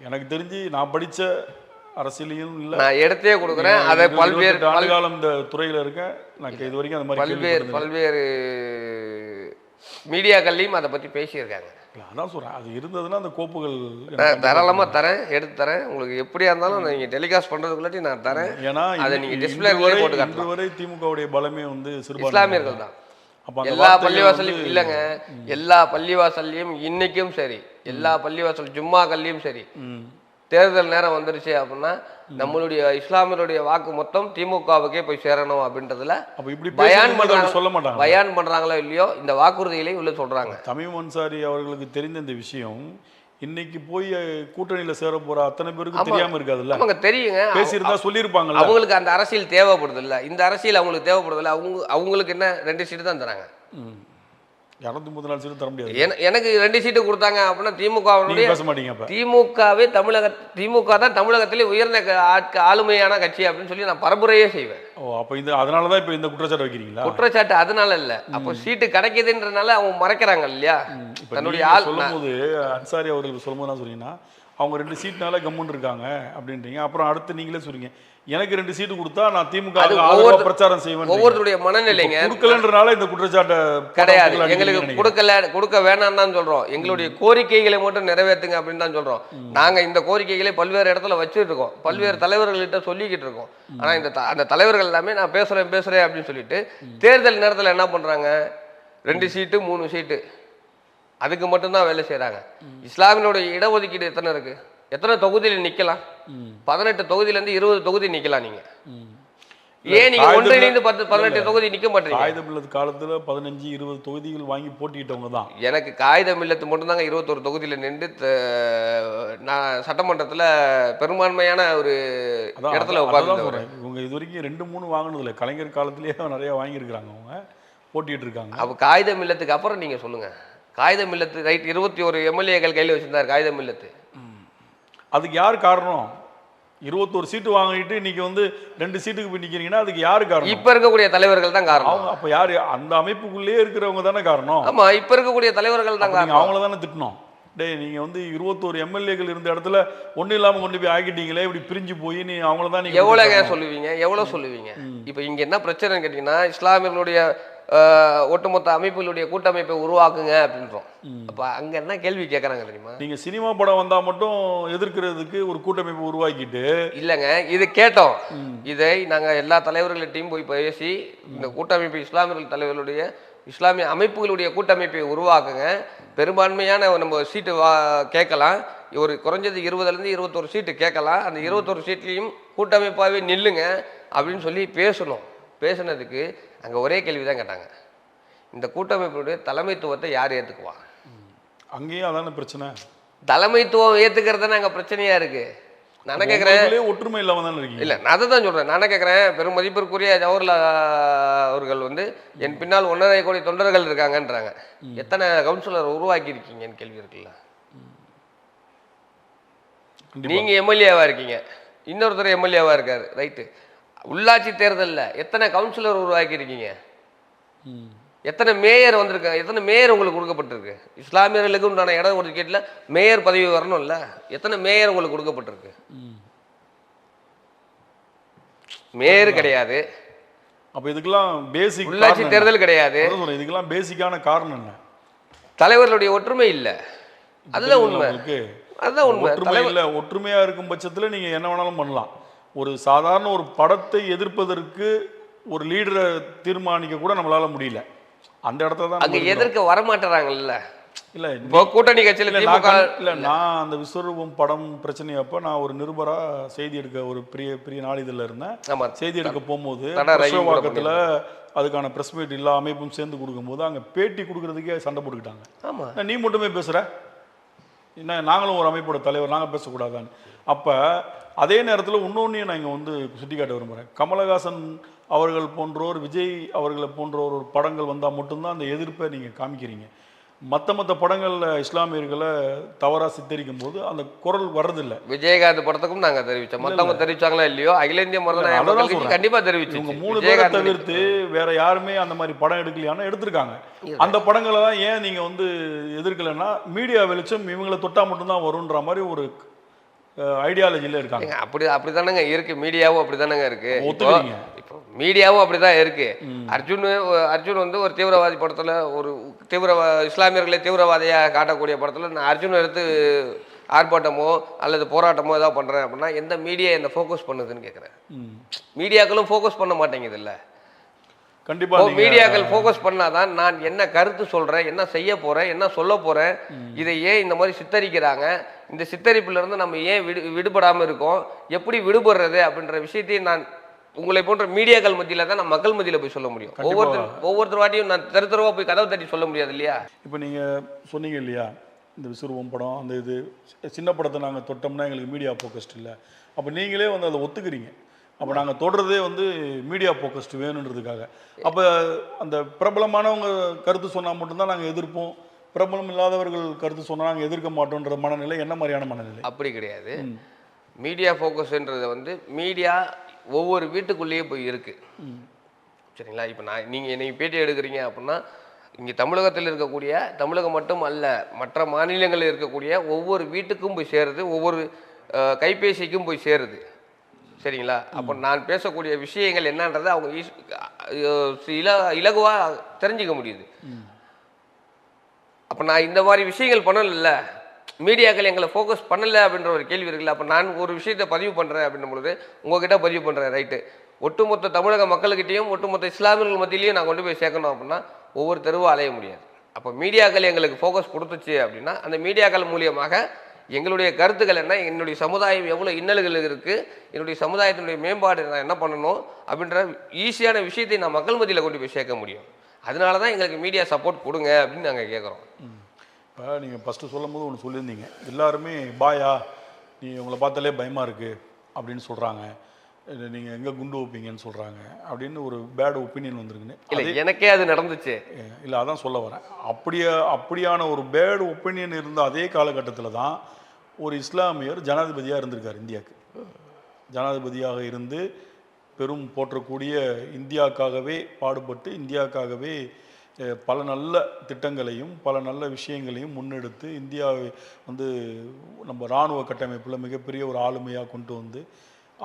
எனக்கு தெரிஞ்சு நான் படிச்ச அரசியலையும் இல்ல, நான் எடுத்தே கொடுக்குறேன். அதை பல்வேறு காலம் இந்த துறையில இருக்கேன். நான் இது வரைக்கும் அந்த மாதிரி பல்வேறு மீடியாக்கள்லையும் அதை பற்றி பேசியிருக்காங்க. அதான் சொல்றேன், அது இருந்ததுன்னா அந்த கோப்புகள் தாராளமாக தரேன், எடுத்து தரேன். உங்களுக்கு எப்படியா இருந்தாலும் நீங்கள் டெலிகாஸ்ட் பண்ணுறதுக்குள்ளாட்டி நான் தரேன். ஏன்னா அதை நீங்கள் டிஸ்பிளேலேயே போட்டு காட்டலாம். இன்று வரை திமுகவுடைய பலமே வந்து இஸ்லாமியர்கள் தான். எல்லா பள்ளிவாசலையும் இல்லைங்க, எல்லா பள்ளிவாசல்லையும் இன்னைக்கும் சரி, எல்லா பள்ளிவாசல் ஜும்மாக்கள்லையும் சரி, தேர்தல் நேரம் வந்துருச்சு அப்படின்னா நம்மளுடைய இஸ்லாமியருடைய வாக்கு மொத்தம் திமுகவுக்கே போய் சேரணும் அப்படின்றதுல பயான் பண்றாங்களோ இல்லையோ இந்த வாக்குறுதிகளை உள்ள சொல்றாங்க. தமீம் அன்சாரி அவர்களுக்கு தெரிந்த இந்த விஷயம் இன்னைக்கு போய் கூட்டணியில சேர போற அத்தனை பேருக்கு தெரியாம இருக்காதுல்ல. அவங்க தெரியுங்க, பேசியிருந்தா சொல்லியிருப்பாங்க. அவங்களுக்கு அந்த அரசியல் தேவைப்படுது இல்ல, இந்த அரசியல் அவங்களுக்கு தேவைப்படுது இல்ல. அவங்களுக்கு என்ன 2 சீட்டு தான் தராங்க. 234 சீட்டு தர முடியாது. எனக்கு 2 சீட்டு கொடுத்தாங்க அப்படின்னா திமுகவே திமுக தான் தமிழகத்திலே உயர்ந்த ஆளுமையான கட்சி அப்படின்னு சொல்லி நான் பரப்புரையே செய்வேன். அப்ப இந்த அதனாலதான் இப்ப இந்த குற்றச்சாட்டு வைக்கிறீங்களா? குற்றச்சாட்டு அதனால இல்ல, அப்போ சீட்டு கிடைக்குதுன்றனால அவங்க மறைக்கிறாங்க இல்லையா? தன்னுடைய சொல்லும்போது அன்சாரி அவர்கள் சொல்லும்போது தான் சொன்னீங்கன்னா அவங்க 2 சீட்னால கம்முன்னு இருக்காங்க அப்படின்றீங்க. அப்புறம் அடுத்து நீங்களே சொல்றீங்க எனக்கு 2 சீட்டு கொடுத்தா நான் திமுக பிரச்சாரம் செய்வேன். ஒவ்வொருத்தருடைய மனநிலைங்க. கொடுக்கலன்றனால இந்த குற்றச்சாட்டை கிடையாது. எங்களுக்கு கொடுக்க வேணாம் தான் சொல்றோம். எங்களுடைய கோரிக்கைகளை மட்டும் நிறைவேற்றுங்க அப்படின்னு தான் சொல்றோம். நாங்க இந்த கோரிக்கைகளை பல்வேறு இடத்துல வச்சுட்டு இருக்கோம், பல்வேறு தலைவர்கள்கிட்ட சொல்லிக்கிட்டு இருக்கோம். ஆனா அந்த தலைவர்கள் எல்லாமே நான் பேசுறேன் அப்படின்னு சொல்லிட்டு தேர்தல் நேரத்தில் என்ன பண்றாங்க? 2 சீட்டு 3 சீட்டு அதுக்கு மட்டும்தான் வேலை செய்யறாங்க. இஸ்லாமியனுடைய இடஒதுக்கீடு எத்தனை இருக்கு? எத்தனை தொகுதியில் நிக்கலாம்? 18 தொகுதியிலேருந்து 20 தொகுதி நிக்கலாம். நீங்க ஏன் நீங்க ஒன்றிணைந்து 18 தொகுதி நிக்க மாட்டீங்க? காகிதம் இல்லத்து காலத்துல 15-20 தொகுதிகள் வாங்கி போட்டிட்டவங்க தான். எனக்கு காகிதம் இல்லத்து மட்டும் தாங்க 21 தொகுதியில நின்று நான் சட்டமன்றத்துல பெரும்பான்மையான ஒரு இடத்துல உட்கார்ந்து. இவங்க இது வரைக்கும் 2-3 வாங்கினது இல்லை. கலைஞர் காலத்திலேயே நிறைய வாங்கியிருக்கிறாங்க, அவங்க போட்டிட்டு இருக்காங்க. அப்ப காகிதம் இல்லத்துக்கு அப்புறம் நீங்க சொல்லுங்க. காகிதம் இல்லத்து ரைட் 21 எம்எல்ஏக்கள் கையில் வச்சிருந்தார் காகிதம் இல்லத்து. அதுக்கு யார் காரணம்? 21 சீட்டு வாங்கிட்டு இன்னைக்கு வந்து 2 சீட்டுக்கு போய் நிக்கிறீங்கன்னா அதுக்கு யாரு காரணம்? இப்ப இருக்கக்கூடிய தலைவர்கள் தான் காரணம். அப்ப யாரு? அந்த அமைப்புக்குள்ளேயே இருக்கிறவங்க தானே காரணம். ஆமா, இப்ப இருக்கக்கூடிய தலைவர்கள் தான் காரணம். அவங்கள தானே திட்டணும். நீங்க வந்து 21 எம்எல்ஏக்கள் இருந்த இடத்துல ஒன்றும் இல்லாம கொண்டு போய் ஆக்கிட்டீங்களே, இப்படி பிரிஞ்சு போய் நீ அவங்கள தான் நீங்க எவ்வளவு சொல்லுவீங்க? இப்ப இங்க என்ன பிரச்சனைன்னு கேட்டீங்கன்னா இஸ்லாமியர்களுடைய ஒட்டுமொத்த அமைப்புகளுடைய கூட்டமைப்பை உருவாக்குங்க அப்படின்றோம். அப்ப அங்க என்ன கேள்வி கேட்கறாங்க தெரியுமா? நீங்க சினிமா படம் வந்தா மட்டும் எதிர்க்கிறதுக்கு ஒரு கூட்டமைப்பை உருவாக்கிட்டு இல்லங்க, இது கேட்டோம். இதை நாங்க எல்லா தலைவர்கள்ட்டையும் போய் பேசி இந்த கூட்டமைப்பு இஸ்லாமியர்கள் தலைவர்களுடைய இஸ்லாமிய அமைப்புகளுடைய கூட்டமைப்பை உருவாக்குங்க, பெரும்பான்மையான நம்ம சீட்டு கேட்கலாம், ஒரு குறைஞ்சது 20லேருந்து 21 சீட்டு கேட்கலாம், அந்த 21 சீட்லையும் கூட்டமைப்பாகவே நில்லுங்க அப்படின்னு சொல்லி பேசணும். பேசுனதுக்கு அங்கே ஒரே கேள்வி தான் கேட்டாங்க, இந்த கூட்டமைப்புடைய தலைமைத்துவத்தை யார் ஏற்றுக்குவா? அங்கேயும் அதான பிரச்சனை. தலைமைத்துவம் ஏற்றுக்கிறது அங்கே பிரச்சனையா இருக்கு. நான் கேட்குறேன், ஒற்றுமை இல்லாமல் தானே இருக்கீங்க. இல்லை, நான் அதை தான் சொல்கிறேன். நான் கேட்குறேன், பெரும் மதிப்பிற்குரிய ஜவஹர்லால் அவர்கள் வந்து என் பின்னால் 1.5 கோடி தொண்டர்கள் இருக்காங்கன்றாங்க. எத்தனை கவுன்சிலர் உருவாக்கி இருக்கீங்கன்னு கேள்வி இருக்குல்ல. நீங்க எம்எல்ஏவா இருக்கீங்க, இன்னொருத்தர் எம்எல்ஏவா இருக்காரு, ரைட்டு. உள்ளாட்சி தேர்தலில் எத்தனை கவுன்சிலர் உருவாக்கி இருக்கீங்க? எத்தனை மேயர் வந்திருக்காங்க? எத்தனை மேயர் உங்களுக்கு கொடுக்கப்பட்டிருக்கு? இஸ்லாமியர்களுக்கு உண்டான இடம் ஒதுக்கீட்டில் மேயர் பதவி வரணும்ல, எத்தனை மேயர் உங்களுக்கு கொடுக்கப்பட்டிருக்கு? மேயர் கிடையாது, அப்போ இதுக்கெல்லாம் பேசிக் உள்ளாட்சி தேர்தல் கிடையாது, இதுக்கெல்லாம் பேசிக்கான காரணம் என்ன? தலைவர்களுடைய ஒற்றுமை இல்லை. அதுதான் உண்மை. அதுதான் உண்மை. ஒற்றுமை இல்லை. ஒற்றுமையா இருக்கும் பட்சத்தில் நீங்க என்ன வேணாலும் பண்ணலாம். ஒரு சாதாரண ஒரு படத்தை எதிர்ப்பதற்கு ஒரு லீடரை தீர்மானிக்க கூட நம்மளால முடியல. அந்த இடத்துல தான் அங்க எதிர்க்க வரமாட்டாங்கல்ல. இல்ல இப்போ கூட்டணி கட்சியில திமுக இல்ல, நான் அந்த விஸ்வரூபம் படம் பிரச்சனையப்ப நான் ஒரு நிருபரா செய்தி எடுக்க ஒரு பெரிய நாளிதழில் இருந்தேன். செய்தி எடுக்க போகும்போது பக்கத்துல அதுக்கான பிரஸ் மீட் எல்லா அமைப்பும் சேர்ந்து கொடுக்கும்போது அங்க பேட்டி கொடுக்கறதுக்கே சண்டை போட்டுக்கிட்டாங்க. நீ மட்டுமே பேசுற, என்ன நாங்களும் ஒரு அமைப்போட தலைவர், நாங்கள் பேசக்கூடாதான்னு. அப்போ அதே நேரத்தில் இன்னொன்றையும் நான் இங்கே வந்து சுட்டிக்காட்ட விரும்புகிறேன். கமலஹாசன் அவர்கள் போன்றோர், விஜய் அவர்களை போன்றோர் ஒரு படங்கள் வந்தால் மட்டும்தான் அந்த எதிர்ப்பை நீங்கள் காமிக்கிறீங்க. மற்ற படங்களில் இஸ்லாமியர்களை தவறாக சித்தரிக்கும் போது அந்த குரல் வர்றதில்லை. விஜயகாந்த் படத்துக்கும் நாங்கள் தெரிவித்தோம், மற்றவங்க தெரிவிச்சாங்களா இல்லையோ, அகில இந்திய மருத்துவ கண்டிப்பாக தெரிவிச்சு. உங்க 3 பேரை தவிர்த்து வேற யாருமே அந்த மாதிரி படம் எடுக்கலையானா எடுத்திருக்காங்க. அந்த படங்களை தான் ஏன் நீங்க வந்து எதிர்க்கலைன்னா மீடியா வெளிச்சம் இவங்களை தொட்டா மட்டும்தான் வரும்ன்ற மாதிரி ஒரு ஐடியாலஜியில் இருக்காங்க. அப்படிதானங்க இருக்கு, மீடியாவும் அப்படிதானங்க இருக்கு. இப்போ மீடியாவும் அப்படிதான் இருக்கு. அர்ஜுன் வந்து ஒரு தீவிரவாதி படத்துல, ஒரு இஸ்லாமியர்களை தீவிரவாதியாக காட்டக்கூடிய படத்துல நான் அர்ஜுன் எடுத்து ஆர்ப்பாட்டமோ அல்லது போராட்டமோ ஏதாவது பண்றேன் அப்படின்னா எந்த மீடியா என்ன ஃபோக்கஸ் பண்ணுதுன்னு கேட்குறேன். மீடியாக்களும் ஃபோக்கஸ் பண்ண மாட்டேங்குது இல்லை. கண்டிப்பா மீடியாக்கள் ஃபோக்கஸ் பண்ணாதான் நான் என்ன கருத்து சொல்றேன், என்ன செய்ய போறேன், என்ன சொல்ல போறேன், இதை ஏன் இந்த மாதிரி சித்தரிக்கிறாங்க, இந்த சித்தரிப்புல இருந்து நம்ம ஏன் விடுபடாம இருக்கோம், எப்படி விடுபடுறது அப்படின்ற விஷயத்தையும் நான் உங்களை போன்ற மீடியாக்கள் மத்தியில தான் நான் மக்கள் மத்தியில போய் சொல்ல முடியும். ஒவ்வொருத்தர் வாட்டியும் நான் தெருவா போய் கதவை தட்டி சொல்ல முடியாது இல்லையா? இப்போ நீங்க சொன்னீங்க இல்லையா, இந்த விஸ்வரூபம் படம், அந்த இது சின்ன படத்தை நாங்கள் தொட்டோம்னா எங்களுக்கு மீடியா ஃபோக்கஸ்ட் இல்லை. அப்போ நீங்களே வந்து அதை ஒத்துக்கிறீங்க. அப்போ நாங்கள் தொடர்றதே வந்து மீடியா ஃபோக்கஸ்ட் வேணுன்றதுக்காக. அப்போ அந்த பிரபலமானவங்க கருத்து சொன்னால் மட்டும்தான் நாங்கள் எதிர்ப்போம், பிரபலம் இல்லாதவர்கள் கருத்து சொன்னால் நாங்கள் எதிர்க்க மாட்டோன்ற மனநிலை என்ன மாதிரியான மனநிலை? அப்படி கிடையாது. மீடியா ஃபோக்கஸ்ன்றது வந்து மீடியா ஒவ்வொரு வீட்டுக்குள்ளேயே போய் இருக்கு. சரிங்களா? இப்போ நீங்கள் என்னை பேட்டி எடுக்கிறீங்க அப்படின்னா இங்கே தமிழகத்தில் இருக்கக்கூடிய, தமிழகம் மட்டும் அல்ல மற்ற மாநிலங்களில் இருக்கக்கூடிய ஒவ்வொரு வீட்டுக்கும் போய் சேருது, ஒவ்வொரு கைபேசிக்கும் போய் சேருது. சரிங்களா? அப்போ நான் பேசக்கூடிய விஷயங்கள் என்னன்றதை அவங்க இலகுவாக தெரிஞ்சுக்க முடியுது. அப்போ நான் இந்த மாதிரி விஷயங்கள் பண்ணல, மீடியாக்கள் எங்களை ஃபோக்கஸ் பண்ணலை அப்படின்ற ஒரு கேள்வி இருக்குல்ல. அப்போ நான் ஒரு விஷயத்தை பதிவு பண்ணுறேன் அப்படின்னும் பொழுது உங்ககிட்ட பதிவு பண்ணுறேன், ரைட்டு, ஒட்டுமொத்த தமிழக மக்கள்கிட்டையும் ஒட்டுமொத்த இஸ்லாமியர்கள் மத்தியிலையும் நான் கொண்டு போய் சேர்க்கணும் அப்படின்னா ஒவ்வொரு தெருவும் அலைய முடியாது. அப்போ மீடியாக்கள் எங்களுக்கு ஃபோக்கஸ் கொடுத்துச்சு அப்படின்னா அந்த மீடியாக்கள் மூலியமாக எங்களுடைய கருத்துக்கள் என்ன, என்னுடைய சமுதாயம் எவ்வளோ இன்னல்கள் இருக்குது, என்னுடைய சமுதாயத்தினுடைய மேம்பாடு நான் என்ன பண்ணணும் அப்படின்ற ஈஸியான விஷயத்தை நான் மக்கள் மத்தியில் கொண்டு போய் சேர்க்க முடியும். அதனால தான் எங்களுக்கு மீடியா சப்போர்ட் கொடுங்க அப்படின்னு நாங்கள் கேட்குறோம். இப்போ நீங்கள் ஃபஸ்ட்டு சொல்லும் போது ஒன்று சொல்லியிருந்தீங்க, எல்லாருமே பாயா நீ உங்களை பார்த்தாலே பயமாக இருக்குது அப்படின்னு சொல்கிறாங்க, நீங்கள் எங்கே குண்டு வைப்பீங்கன்னு சொல்கிறாங்க அப்படின்னு ஒரு பேட் ஒப்பீனியன் வந்துருக்குன்னு. இல்லை, எனக்கே அது நடந்துச்சு. இல்லை, அதான் சொல்ல வரேன். அப்படியான ஒரு பேட் ஒப்பீனியன் இருந்த அதே காலகட்டத்தில் தான் ஒரு இஸ்லாமியர் ஜனாதிபதியாக இருந்திருக்கார். இந்தியாவுக்கு ஜனாதிபதியாக இருந்து பெரும் போற்றக்கூடிய, இந்தியாவுக்காகவே பாடுபட்டு இந்தியாவுக்காகவே பல நல்ல திட்டங்களையும் பல நல்ல விஷயங்களையும் முன்னெடுத்து இந்தியாவை வந்து நம்ம இராணுவ கட்டமைப்பில் மிகப்பெரிய ஒரு ஆளுமையாக கொண்டு வந்து,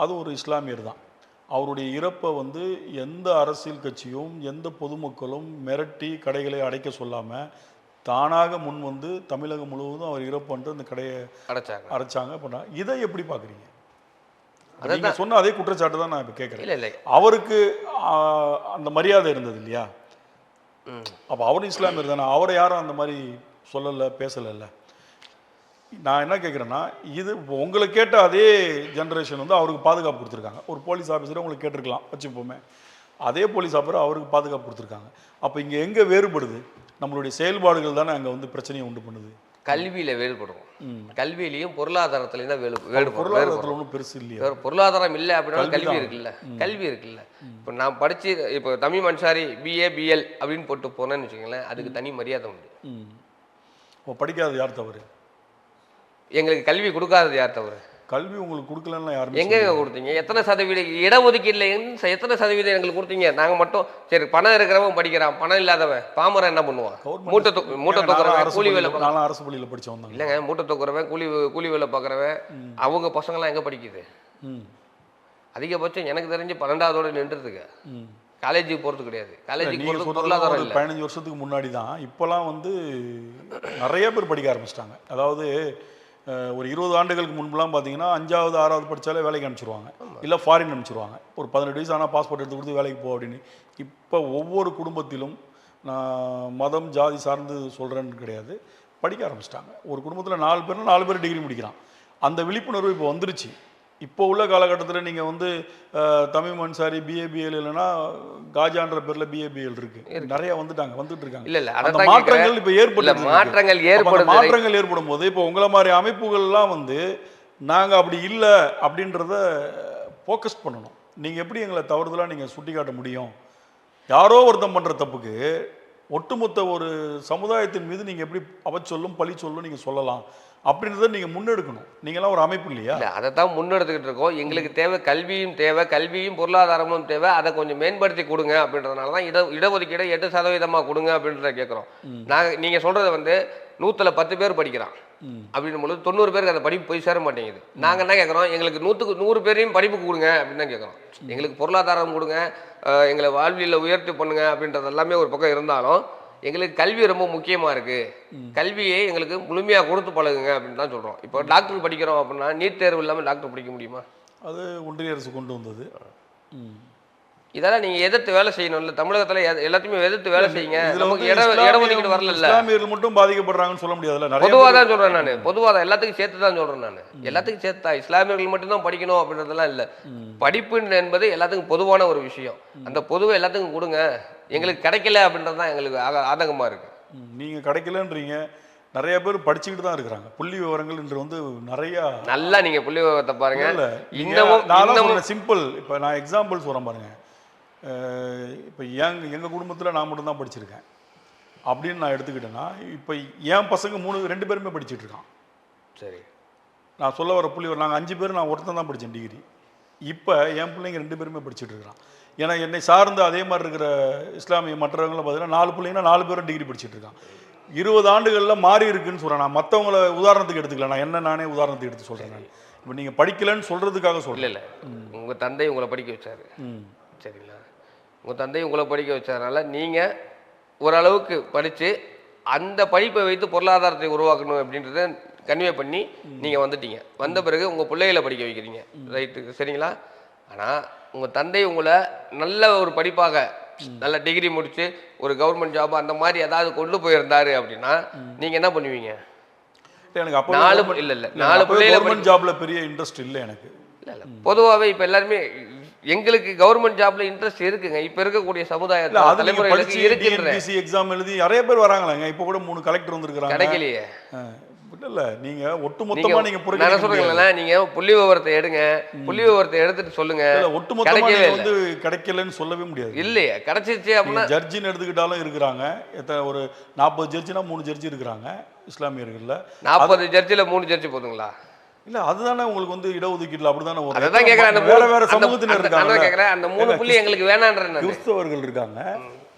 அது ஒரு இஸ்லாமியர் தான். அவருடைய இறப்பை வந்து எந்த அரசியல் கட்சியும் எந்த பொதுமக்களும் மிரட்டி கடைகளை அடைக்க சொல்லாமல் தானாக முன் வந்து தமிழகம் முழுவதும் அவர் இறப்பு அந்த கடையை அடைச்சாங்க பண்ணாங்க. இதை எப்படி பார்க்குறீங்க? நீங்கள் சொன்ன அதே குற்றச்சாட்டு தான் நான் இப்போ கேட்குறேன். அவருக்கு அந்த மரியாதை இருந்தது இல்லையா? அப்போ அவர் இஸ்லாமியர் தானே, அவரை யாரும் அந்த மாதிரி சொல்லலை, பேசலைல்ல. நான் என்ன கேட்குறேன்னா, இது உங்களை கேட்ட அதே ஜென்ரேஷன் வந்து அவருக்கு பாதுகாப்பு கொடுத்துருக்காங்க. ஒரு போலீஸ் ஆஃபீஸரை உங்களுக்கு கேட்டிருக்கலாம் வச்சுப்போமே, அதே போலீஸ் ஆஃபீஸர் அவருக்கு பாதுகாப்பு கொடுத்துருக்காங்க. அப்போ இங்கே எங்கே வேறுபடுது? நம்மளுடைய செயல்பாடுகள் தானே அங்கே வந்து பிரச்சனையை உண்டு பண்ணுது. கல்வியில் வேறுபடும், கல்வியிலையும் பொருளாதாரத்துலையும் தான் வேறுபடும். பொருளாதாரத்தில் ஒன்றும் பெருசு இல்லையா? பொருளாதாரம் இல்லை அப்படின்னா கல்வி இருக்குல்ல, கல்வி இருக்குல்ல. இப்போ நான் படித்து இப்போ தமிழ் அன்சாரி BA BL அப்படின்னு போட்டு போனேன்னு வச்சுக்கோங்களேன், அதுக்கு தனி மரியாதை உண்டு. இப்போ படிக்காதது யார் தவறு? எங்களுக்கு கல்வி கொடுக்காதது யார் தவறு? கல்வி உங்களுக்கு கொடுக்கலன்னா யாரும் எங்கே கொடுத்தீங்க? எத்தனை சதவீதம் இடஒதுக்கீடுல எத்தனை சதவீதம் எங்களுக்கு கொடுத்தீங்க? நாங்கள் மட்டும் சரி, பணம் இருக்கிறவன் படிக்கிறான், பணம் இல்லாதவன் பாமரன் என்ன பண்ணுவான்? மூட்டை தூக்குறவன், கூலி வேலை. அரசு பள்ளியில் படித்தவன் தான். இல்லைங்க, மூட்டை தூக்குறவன், கூலி வேலை பார்க்குறவன், அவங்க பசங்களாம் எங்கே படிக்குது? அதிகபட்சம் எனக்கு தெரிஞ்சு 12வதோட நின்றுதுங்க. காலேஜுக்கு போகிறது கிடையாது. காலேஜுக்கு நீங்கள் போகிறது சொல்கிறது பொருளாதாரம் ஒரு இல்லை. 15 வருஷத்துக்கு முன்னாடி தான். இப்போலாம் வந்து நிறைய பேர் படிக்க ஆரம்பிச்சிட்டாங்க. அதாவது ஒரு 20 ஆண்டுகளுக்கு முன்புலாம் பார்த்தீங்கன்னா 5வது 6வது படித்தாலே வேலைக்கு அனுப்பிச்சிருவாங்க, இல்லை ஃபாரின் அனுப்பிச்சிருவாங்க. ஒரு 18 வயசு ஆனால் பாஸ்போர்ட் எடுத்து கொடுத்து வேலைக்கு போ அப்படின்னு. இப்போ ஒவ்வொரு குடும்பத்திலும், நான் மதம் ஜாதி சார்ந்து சொல்கிறேன்னு கிடையாது, படிக்க ஆரம்பிச்சிட்டாங்க. ஒரு குடும்பத்தில் 4 பேர்னா 4 பேர் டிகிரி முடிக்கிறான். அந்த விழிப்புணர்வு இப்போ வந்துருச்சு. இப்போ உள்ள காலகட்டத்தில் நீங்கள் வந்து தமிழ் மன்சாரி பிஏபிஎல் இல்லைன்னா காஜான்ற பேரில் பிஏபிஎல் இருக்குது, நிறைய வந்துட்டு இருக்காங்க. இல்லை இல்லை, அந்த மாற்றங்கள் இப்போ மாற்றங்கள் மாற்றங்கள் ஏற்படும் போது இப்போ உங்களை மாதிரி அமைப்புகள்லாம் வந்து நாங்கள் அப்படி இல்லை அப்படின்றத ஃபோக்கஸ் பண்ணணும். நீங்கள் எப்படி எங்களை தவறுதலாக நீங்கள் சுட்டி காட்ட முடியும்? யாரோ ஒருத்தம் பண்ணுற தப்புக்கு ஒட்டுமொத்த ஒரு சமுதாயத்தின் மீது நீங்கள் எப்படி அவச்சொல்லும் பழி சொல்லும் நீங்கள் சொல்லலாம் அப்படின்றத நீங்கள் முன்னெடுக்கணும். நீங்களாம் ஒரு அமைப்பு இல்லையா? இல்லை, அதை தான் முன்னெடுத்துக்கிட்டு இருக்கோம். எங்களுக்கு தேவை கல்வியும் தேவை, கல்வியும் பொருளாதாரமும் தேவை. அதை கொஞ்சம் மேம்படுத்தி கொடுங்க அப்படின்றதுனால தான் இடஒதுக்கீடு 8% கொடுங்க அப்படின்றத கேட்குறோம். நீங்கள் சொல்கிறத வந்து 100ல் 10 பேர் படிக்கிறான் அப்படின்னும் பொழுது 90 பேருக்கு அந்த படிப்பு போய் சேர மாட்டேங்குது. நாங்கள் என்ன கேட்குறோம், எங்களுக்கு 100க்கு 100 பேரையும் படிப்புக்கு கொடுங்க அப்படின்னு தான் கேட்குறோம். எங்களுக்கு பொருளாதாரம் கொடுங்க, எங்களை வாழ்வியலில் உயர்த்தி பண்ணுங்க அப்படின்றது எல்லாமே ஒரு பக்கம் இருந்தாலும் எங்களுக்கு கல்வி ரொம்ப முக்கியமாக இருக்குது. கல்வியை எங்களுக்கு முழுமையாக கொடுத்து பழகுங்க அப்படின்னு தான் சொல்கிறோம். இப்போ டாக்டர் படிக்கிறோம் அப்படின்னா நீட் தேர்வு இல்லாமல் டாக்டர் படிக்க முடியுமா? அது ஒன்றிய அரசு கொண்டு வந்தது. இதெல்லாம் நீங்கள் எதிர்த்து வேலை செய்யணும். இல்லை, தமிழகத்தில் எல்லாத்தையுமே எதிர்த்து வேலை செய்யுங்க. நமக்கு இடஒதுக்கீடு வரல. இஸ்லாமியர்கள் மட்டும் பாதிக்கப்படுறாங்கன்னு சொல்ல முடியாதுல்ல. பொதுவாக தான் சொல்கிறேன் நான், பொதுவாக தான் எல்லாத்துக்கும் சேர்த்து தான் சொல்கிறேன் நான். எல்லாத்துக்கும் சேர்த்து தான், இஸ்லாமியர்கள் மட்டும்தான் படிக்கணும் அப்படின்றதெல்லாம் இல்லை. படிப்பு என்பது எல்லாத்துக்கும் பொதுவான ஒரு விஷயம். அந்த பொதுவை எல்லாத்துக்கும் கொடுங்க. எங்களுக்கு கிடைக்கல அப்படின்றது தான் எங்களுக்கு ஆதங்கமாக இருக்குது. நீங்கள் கிடைக்கலன்றீங்க, நிறைய பேர் படிச்சுக்கிட்டு தான் இருக்கிறாங்க. புள்ளி விவரங்கள் இன்று வந்து நிறையா நல்லா நீங்கள் புள்ளி விவரத்தை பாருங்க. இன்னமும் சிம்பிள். இப்போ நான் எக்ஸாம்பிள் சொல்கிறேன் பாருங்க. இப்போ எங்கள் குடும்பத்தில் நான் மட்டும்தான் படிச்சிருக்கேன் அப்படின்னு நான் எடுத்துக்கிட்டேன்னா, இப்போ என் பசங்க 2 பேருமே படிச்சுட்டு இருக்கான். சரி, நான் சொல்ல வர புள்ளி நாங்கள் 5 பேர், நான் ஒருத்தன் தான் படித்தேன் டிகிரி. இப்போ என் பிள்ளைங்க 2 பேருமே படிச்சுட்டு இருக்கிறான். ஏன்னா என்னை சார்ந்து அதே மாதிரி இருக்கிற இஸ்லாமிய மற்றவங்களும் பார்த்தீங்கன்னா 4 பிள்ளைங்கன்னா 4 பேரும் டிகிரி படிச்சுட்டு இருக்கான். 20 ஆண்டுகளில் மாறி இருக்குன்னு சொல்கிறேன். நான் மற்றவங்கள உதாரணத்துக்கு எடுத்துக்கல, நான் நானே உதாரணத்துக்கு எடுத்து சொல்கிறேன். நான் இப்போ நீங்கள் படிக்கலன்னு சொல்கிறதுக்காக சொல்கிறேன். இல்லை, உங்கள் தந்தை உங்களை படிக்க வச்சாரு. சரிங்களா, உங்கள் தந்தை உங்களை படிக்க வச்சதுனால நீங்கள் ஓரளவுக்கு படித்து அந்த படிப்பை வைத்து பொருளாதாரத்தை உருவாக்கணும் அப்படின்றத கன்வே பண்ணி நீங்கள் வந்துட்டீங்க. வந்த பிறகு உங்கள் பிள்ளைகளை படிக்க வைக்கிறீங்க, ரைட்டு, சரிங்களா. ஆனால் உங்கள் தந்தை உங்களை நல்ல ஒரு படிப்பாக நல்ல டிகிரி முடித்து ஒரு கவர்மெண்ட் ஜாப் அந்த மாதிரி ஏதாவது கொண்டு போயிருந்தாரு அப்படின்னா நீங்கள் என்ன பண்ணுவீங்க? எனக்கு அப்போ 4 பிள்ளைகளை கவர்மெண்ட் ஜாப்ல பெரிய இன்ட்ரெஸ்ட் இல்லை எனக்கு. இல்லை, பொதுவாகவே இப்போ எல்லாருமே எங்களுக்கு கவர்மெண்ட் ஜாப்ல இன்ட்ரெஸ்ட் இருக்குங்க. இப்ப இருக்கக்கூடிய சமுதாயத்துல தலைமுறைகளுக்கு இருக்குன்ற எக்ஸாம் எழுதி நிறைய பேர் வராங்களாங்க. இப்போ கூட 3 கலெக்டர் வந்திருக்காங்க. கிடைக்கலையே. இல்ல, நீங்க ஒட்டுமொத்தமா நீங்க நான் சொல்றீங்களா, நீங்க புள்ளி விவரத்தை எடுங்க, புள்ளி விவரத்தை எடுத்துட்டு சொல்லுங்க. ஒட்டுமொத்தமா வந்து கிடைக்கலன்னு சொல்லவே முடியாது. இல்லையே, கிடைச்சிருச்சு அப்படின்னா ஜட்ஜின்னு எடுத்துக்கிட்டாலும் இருக்கிறாங்க. ஒரு 40 ஜட்ஜினா 3 ஜட்ஜி இருக்கிறாங்க இஸ்லாமியர்கள்ல. 40 ஜட்ஜில 3 ஜட்ஜி போதுங்களா? இல்ல, அதுதானே உங்களுக்கு வந்து இடஒதுக்கீடுல அப்படிதானே வரும். அதான் கேக்குறேன், வேற சமூகத்தினர் இருக்காங்க. நான் கேக்குறேன், அந்த 3 புள்ளி எங்களுக்கு வேணாம்ன்ற. கிறிஸ்தவர்கள் இருக்காங்க,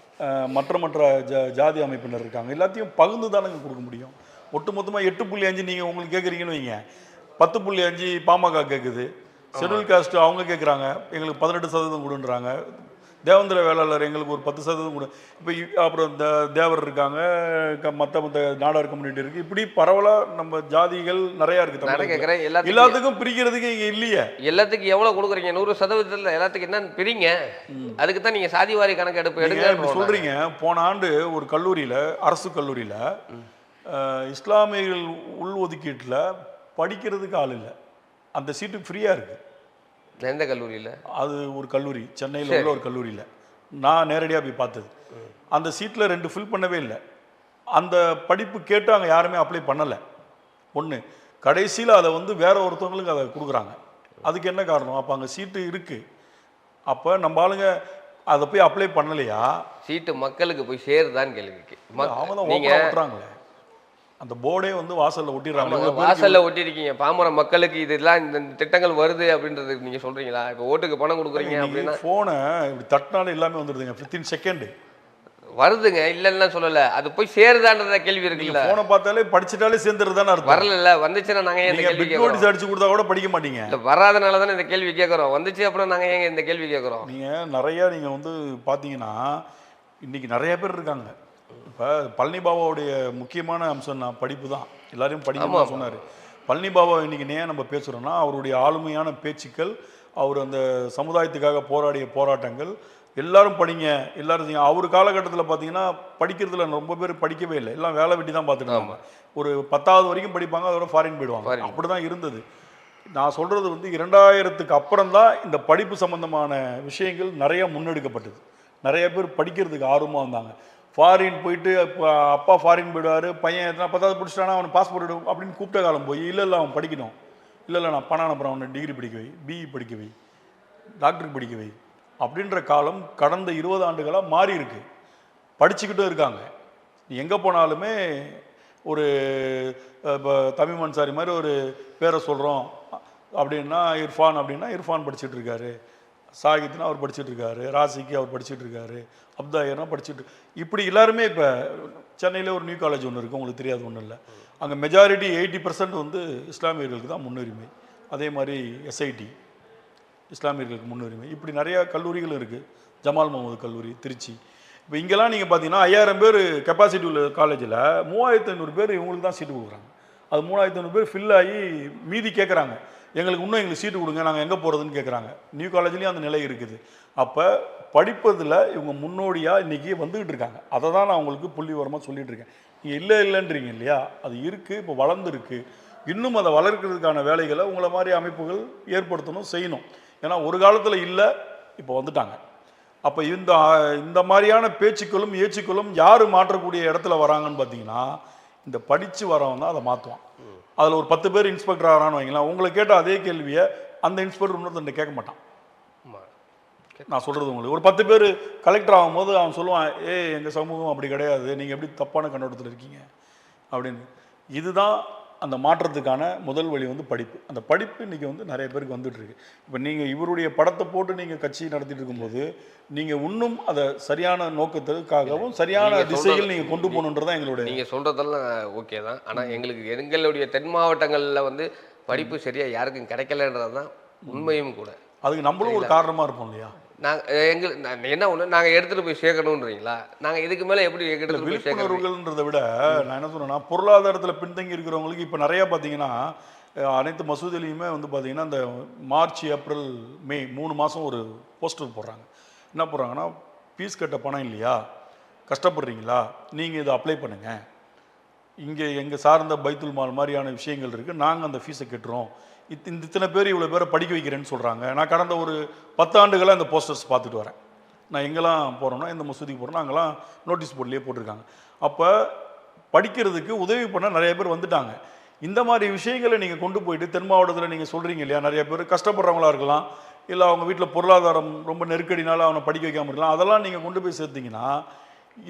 மற்ற ஜாதி அமைப்பினர் இருக்காங்க. எல்லாத்தையும் பகிர்ந்து தானே கொடுக்க முடியும். ஒட்டுமொத்தமாக 8.5 நீங்கள் உங்களுக்கு கேட்குறீங்கன்னு வைங்க, 10.5 பாமக கேட்குது, ஷெட்யூல் காஸ்ட் அவங்க கேட்குறாங்க, எங்களுக்கு 18% கொடுன்றாங்க, தேவேந்திர வேளாளர் எங்களுக்கு ஒரு 10% கொடு. இப்போ அப்புறம் இந்த தேவர் இருக்காங்க, மற்ற நாடார் கம்யூனிட்டி இருக்குது. இப்படி பரவலாக நம்ம ஜாதிகள் நிறையா இருக்குது. கேட்குறேன், எல்லாத்துக்கும் பிரிக்கிறதுக்கு இங்கே இல்லையே. எல்லாத்துக்கும் எவ்வளோ கொடுக்குறீங்க? 100% எல்லாத்துக்கும் என்ன பிரிங்க? அதுக்கு தான் நீங்கள் சாதிவாரி கணக்கு எடுப்பு எடுங்க சொல்கிறீங்க. போன ஆண்டு ஒரு கல்லூரியில், அரசு கல்லூரியில் இஸ்லாமியர்கள் உள் ஒதுக்கீட்டில் படிக்கிறதுக்கு ஆள் இல்லை. அந்த சீட்டு ஃப்ரீயாக இருக்குது. எந்த கல்லூரியில்? அது ஒரு கல்லூரி, சென்னையில் உள்ள ஒரு கல்லூரியில் நான் நேரடியாக போய் பார்த்தது. அந்த சீட்டில் 2 ஃபில் பண்ணவே இல்லை. அந்த படிப்பு கேட்டு அங்கே யாருமே அப்ளை பண்ணலை. ஒன்று, கடைசியில் அதை வந்து வேற ஒருத்தவங்களுக்கு அதை கொடுக்குறாங்க. அதுக்கு என்ன காரணம்? அப்போ அங்கே சீட்டு இருக்குது, அப்போ நம்ம ஆளுங்க அதை போய் அப்ளை பண்ணலையா? சீட்டு மக்களுக்கு போய் சேருதான்னு கேள்விக்கு அவங்க தான் ஓட்டுறாங்களே. அந்த போர்டே வந்து வாசல்ல ஒட்டிடுறாங்க. வாசல்ல ஒட்டிருக்கீங்க. பாமர மக்களுக்கு இதெல்லாம் இந்த திட்டங்கள் வருது அப்படின்றது நீங்க சொல்றீங்களா? இப்போ ஓட்டுக்கு பணம் கொடுக்குறீங்க அப்படின்னா போனை இப்படி தட்டினாலும் எல்லாமே வந்துடுதுங்க. 15 செகண்ட் வருதுங்க, இல்லைன்னா சொல்லல. அது போய் சேருதான்றத கேள்வி இருக்குல்ல. போனை பார்த்தாலே படிச்சுட்டாலே சேர்ந்துருதானே அர்த்தம். வரல வந்துச்சுன்னா நாங்க ஏன் இந்த நீங்க கேள்வி பிட் கேட்கறோம்? நோட்டீஸ் அடிச்சு கொடுத்தா கூட படிக்க மாட்டீங்க. இல்ல வராதனால தானே இந்த கேள்வி கேட்கறோம். வந்துச்சு அப்புறம் நாங்க ஏங்க இந்த கேள்வி கேட்கறோம்? நீங்க நிறைய நீங்க வந்து பாத்தீங்கன்னா இன்னைக்கு நிறைய பேர் இருக்காங்க. இப்ப பழனி பாபாவுடைய முக்கியமான அம்சம் நான் படிப்பு தான். எல்லாரையும் படிக்கணும்னு சொன்னாரு. பழனி பாபா இன்னைக்கு ஏன் நம்ம பேசுறோம்னா அவருடைய ஆளுமையான பேச்சுக்கள், அவர் அந்த சமுதாயத்துக்காக போராடிய போராட்டங்கள், எல்லாரும் படிங்க எல்லாரும் செய்யுங்க. அவர் காலகட்டத்தில் பார்த்தீங்கன்னா படிக்கிறதுல ரொம்ப பேர் படிக்கவே இல்லை, எல்லாம் வேலை வெட்டி தான் பார்த்துட்டு இருந்தாங்க. ஒரு 10வது வரைக்கும் படிப்பாங்க, அதோட ஃபாரின் போயிடுவாங்க. அப்படி தான் இருந்தது. நான் சொல்கிறது வந்து 2000க்கு அப்புறம் தான் இந்த படிப்பு சம்பந்தமான விஷயங்கள் நிறைய முன்னெடுக்கப்பட்டது. நிறைய பேர் படிக்கிறதுக்கு ஆர்வமாக வந்தாங்க. ஃபாரின் போயிட்டு அப்பா ஃபாரின் போயிடுவார், பையன் எத்தனை 10வது பிடிச்சிட்டானா அவன் பாஸ்போர்ட் எடு அப்படின்னு கூப்பிட்ட காலம் போய் இல்லை இல்லை அவன் படிக்கணும், இல்லை இல்லை நான் பணம் அனுப்புகிறேன், அவனை டிகிரி படிக்க வை, பிஇ படிக்க வை, டாக்டருக்கு படிக்க வை அப்படின்ற காலம் கடந்த 20 ஆண்டுகளாக மாறி இருக்கு. படிச்சுக்கிட்டும் இருக்காங்க. எங்கே போனாலுமே ஒரு இப்போ தமிழ் அன்சாரி மாதிரி ஒரு பேரை சொல்கிறோம் அப்படின்னா இர்ஃபான் அப்படின்னா இர்ஃபான் படிச்சுட்டு இருக்காரு, சாகித்னா அவர் படிச்சுட்டு இருக்காரு, ராசிக்கு அவர் படிச்சுட்டு இருக்காரு, அப்தாயர்னா படிச்சுட்டு, இப்படி எல்லாருமே இப்போ சென்னையில் ஒரு நியூ காலேஜ் ஒன்று இருக்குது, உங்களுக்கு தெரியாது ஒன்றும் இல்லை. அங்கே மெஜாரிட்டி 80% வந்து இஸ்லாமியர்களுக்கு தான் முன்னுரிமை. அதே மாதிரி எஸ்ஐடி இஸ்லாமியர்களுக்கு முன்னுரிமை. இப்படி நிறையா கல்லூரிகள் இருக்குது. ஜமால் முகமது கல்லூரி திருச்சி. இப்போ இங்கெல்லாம் நீங்கள் பார்த்தீங்கன்னா 5000 பேர் கெப்பாசிட்டி உள்ள காலேஜில் 3500 பேர் இவங்களுக்கு தான் சீட்டு கொடுக்குறாங்க. அது 3500 பேர் ஃபில் ஆகி மீதி கேட்குறாங்க, எங்களுக்கு சீட்டு கொடுங்க, நாங்கள் எங்கே போகிறதுன்னு கேட்குறாங்க. நியூ காலேஜ்லேயும் அந்த நிலை இருக்குது. அப்போ படிப்பதில் இவங்க முன்னோடியாக இன்றைக்கி வந்துக்கிட்டு இருக்காங்க. அதை தான் நான் உங்களுக்கு புள்ளிவரமாக சொல்லிகிட்டு இருக்கேன். நீங்கள் இல்லைன்றீங்க இல்லையா, அது இருக்குது, இப்போ வளர்ந்துருக்கு. இன்னும் அதை வளர்க்கிறதுக்கான வேலைகளை உங்களை மாதிரி அமைப்புகள் ஏற்படுத்தணும், செய்யணும். ஏன்னா ஒரு காலத்தில் இல்லை, இப்போ வந்துட்டாங்க. அப்போ இந்த மாதிரியான பேச்சுக்களும் ஏச்சுக்களும் யார் மாற்றக்கூடிய இடத்துல வராங்கன்னு பார்த்தீங்கன்னா இந்த படித்து வரவன் தான் அதை மாற்றுவான். அதில் ஒரு 10 பேர் இன்ஸ்பெக்டர் ஆகிறான்னு வைங்களேன், உங்களை கேட்ட அதே கேள்வியை அந்த இன்ஸ்பெக்டர் இன்னொருத்தன் கேட்க மாட்டான். நான் சொல்கிறது உங்களுக்கு, ஒரு 10 பேர் கலெக்டர் ஆகும்போது அவன் சொல்லுவான், எங்கள் சமூகம் அப்படி கிடையாது, நீங்கள் எப்படி தப்பான கண்ணோட்டத்தில் இருக்கீங்க அப்படின்னு. இதுதான் அந்த மாற்றத்துக்கான முதல் வழி வந்து படிப்பு. அந்த படிப்பு இன்றைக்கி வந்து நிறைய பேருக்கு வந்துட்டுருக்கு. இப்போ நீங்கள் இவருடைய படத்தை போட்டு நீங்கள் கட்சி நடத்திட்டு இருக்கும்போது நீங்கள் இன்னும் அதை சரியான நோக்கத்துக்காகவும் சரியான திசையில் நீங்கள் கொண்டு போகணுன்றதான் எங்களுடைய. நீங்கள் சொல்கிறதெல்லாம் ஓகே தான். ஆனால் எங்களுடைய தென் மாவட்டங்களில் வந்து படிப்பு சரியாக யாருக்கும் கிடைக்கலன்றது தான் உண்மையும் கூட. அதுக்கு நம்மளும் ஒரு காரணமாக இருப்போம் இல்லையா. என்ன ஒன்று நாங்கள் எடுத்துகிட்டு போய் சேர்க்கணுன்றீங்களா? நாங்கள் இதுக்கு மேலே எப்படி எடுத்துகிட்டு போய் விழிப்புணர்வுகள்ன்றதை விட நான் என்ன சொன்னேன்னா, பொருளாதாரத்தில் பின்தங்கி இருக்கிறவங்களுக்கு இப்போ நிறையா பார்த்தீங்கன்னா அனைத்து மசூதிலையுமே வந்து பார்த்தீங்கன்னா இந்த மார்ச் ஏப்ரல் மே 3 மாதம் ஒரு போஸ்டர் போடுறாங்க. என்ன போடுறாங்கன்னா, ஃபீஸ் கட்ட பணம் இல்லையா, கஷ்டப்படுறீங்களா, நீங்கள் இதை அப்ளை பண்ணுங்கள், இங்கே எங்கள் சார்ந்த பைத்துல் மால் மாதிரியான விஷயங்கள் இருக்குது, நாங்கள் அந்த ஃபீஸை கட்டுறோம், இத்தனை பேர் இவ்வளோ பேரை படிக்க வைக்கிறேன்னு சொல்கிறாங்க. நான் கடந்த ஒரு 10 ஆண்டுகளாக இந்த போஸ்டர்ஸ் பார்த்துட்டு வரேன். நான் எங்கெல்லாம் போகிறோன்னா, இந்த மசூதிக்கு போகிறோன்னா அங்கெல்லாம் நோட்டீஸ் போர்ட்லேயே போட்டிருக்காங்க. அப்போ படிக்கிறதுக்கு உதவி பண்ண நிறைய பேர் வந்துட்டாங்க. இந்த மாதிரி விஷயங்களை நீங்கள் கொண்டு போயிட்டு தென் மாவட்டத்தில் நீங்கள் சொல்கிறீங்க இல்லையா, நிறைய பேர் கஷ்டப்படுறவங்களா இருக்கலாம், இல்லை அவங்க வீட்டில் பொருளாதாரம் ரொம்ப நெருக்கடினால அவனை படிக்க வைக்காமல் இருக்கலாம், அதெல்லாம் நீங்கள் கொண்டு போய் சேர்த்தீங்கன்னா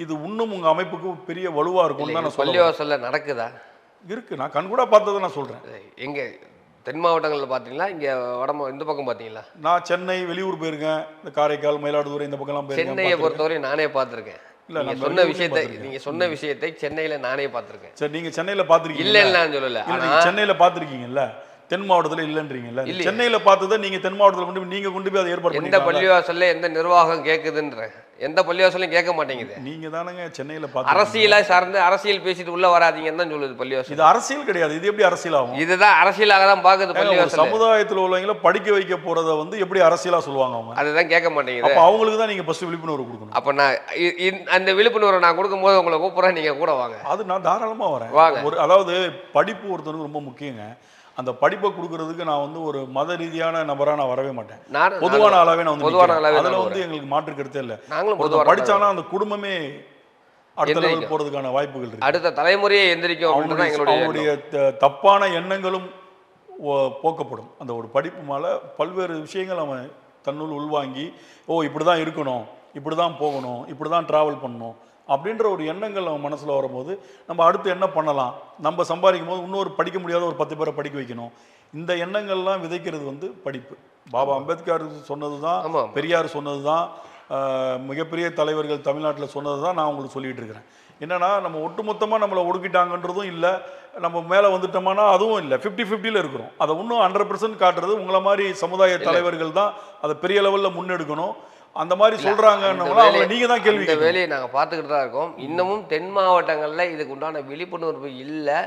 இது இன்னும் உங்கள் அமைப்புக்கு பெரிய வலுவாக இருக்கும்னு தான் நான் பள்ளிவாசல்ல நடக்குதா இருக்குது. நான் கண்கூட பார்த்ததை நான் சொல்கிறேன். எங்கே தென் மாவட்டங்களில் பார்த்தீங்களா, இங்கே இந்த பக்கம் பார்த்தீங்களா? நான் சென்னை வெளியூர் போயிருக்கேன், இந்த காரைக்கால் மயிலாடுதுறை இந்த பக்கம்லாம் போயிருக்கேன். சென்னையை பொறுத்தவரை நானே பார்த்துருக்கேன். இல்லை நான் சொன்ன விஷயத்தை சென்னையில் நானே பார்த்துருக்கேன். சரி, நீங்கள் சென்னையில் பார்த்துருக்கீங்க? இல்லைன்னு நான் சொல்லலை. நீங்கள் சென்னையில் பார்த்துருக்கீங்கல்ல, தென் மாவட்டத்தில் இல்லைன்றீங்கல்ல. சென்னையில் பார்த்ததை நீங்கள் தென் மாவட்டத்தில் நீங்கள் கொண்டு போய் அதை ஏற்பாடு பண்ணி எந்த பள்ளிவாசல்ல எந்த நிர்வாகம் கேட்குதுன்ற எந்த பள்ளிவாசலும் கேட்க மாட்டேங்குது. நீங்க தானங்க சென்னையில் பார்த்து அரசியலை சார்ந்து அரசியல் பேசிட்டு உள்ள வராதீங்கன்னு தான் சொல்லுது பள்ளிவாசல். இது அரசியல் கிடையாது, இது எப்படி அரசியல் ஆகும்? இதுதான் அரசியலாக தான் பார்க்குது பள்ளிவாசல். சமுதாயத்தில் உள்ளவங்கள படிக்க வைக்க போறதை வந்து எப்படி அரசியலா சொல்லுவாங்க அவங்க? அதுதான் கேட்க மாட்டேங்குது. அப்போ அவங்களுக்கு தான் நீங்க ஃபர்ஸ்ட் விழிப்புணர்வு கொடுக்கணும். அப்போ நான் அந்த விழிப்புணர்வு நான் கொடுக்கும்போது உங்களை கூப்பிட்றேன், நீங்க கூட வாங்க. அது நான் தாராளமாக வரேன். ஒரு அதாவது படிப்பு ஒருத்தருக்கு ரொம்ப முக்கியங்க. அந்த படிப்பை கொடுக்கறதுக்கு நான் வந்து ஒரு மத ரீதியான நபராக நான் வரவே மாட்டேன். பொதுவான ஆளாவே நான் வந்து அதில் வந்து எங்களுக்கு மாற்று கருத்தே இல்லை. நாங்களும் படித்தானா அந்த குடும்பமே அடுத்த லெவல் போகிறதுக்கான வாய்ப்புகள் இருக்கு. அடுத்த தலைமுறையை எந்திரிக்கும். அவங்களுடைய தப்பான எண்ணங்களும் போக்கப்படும். அந்த ஒரு படிப்பு மேலே பல்வேறு விஷயங்கள் அவன் தன்னுள் உள்வாங்கி, இப்படி தான் இருக்கணும், இப்படி தான் போகணும், இப்படி தான் ட்ராவல் பண்ணணும் அப்படின்ற ஒரு எண்ணங்கள் நம்ம மனசில் வரும்போது நம்ம அடுத்து என்ன பண்ணலாம், நம்ம சம்பாதிக்கும் போது இன்னொரு படிக்க முடியாத ஒரு 10 பேரை படிக்க வைக்கணும், இந்த எண்ணங்கள்லாம் விதைக்கிறது வந்து படிப்பு. பாபா அம்பேத்கர் சொன்னது தான், பெரியார் சொன்னது தான், மிகப்பெரிய தலைவர்கள் தமிழ்நாட்டில் சொன்னது தான் நான் உங்களுக்கு சொல்லிகிட்டு இருக்கிறேன். என்னென்னா நம்ம ஒட்டுமொத்தமாக நம்மளை ஒடுக்கிட்டாங்கன்றதும் இல்லை, நம்ம மேலே வந்துட்டோம்னா அதுவும் இல்லை, 50-50ல் இருக்கிறோம். அதை இன்னும் 100% காட்டுறது உங்களை மாதிரி சமுதாய தலைவர்கள் தான் அதை பெரிய லெவலில் முன்னெடுக்கணும். அந்த மாதிரி சொல்கிறாங்கன்னு அவங்கள நீங்கள் தான் கேள்வி. இந்த வேலையை நாங்கள் பார்த்துக்கிட்டு தான் இருக்கோம். இன்னமும் தென் மாவட்டங்களில் இதுக்கு உண்டான விழிப்புணர்வு இல்லை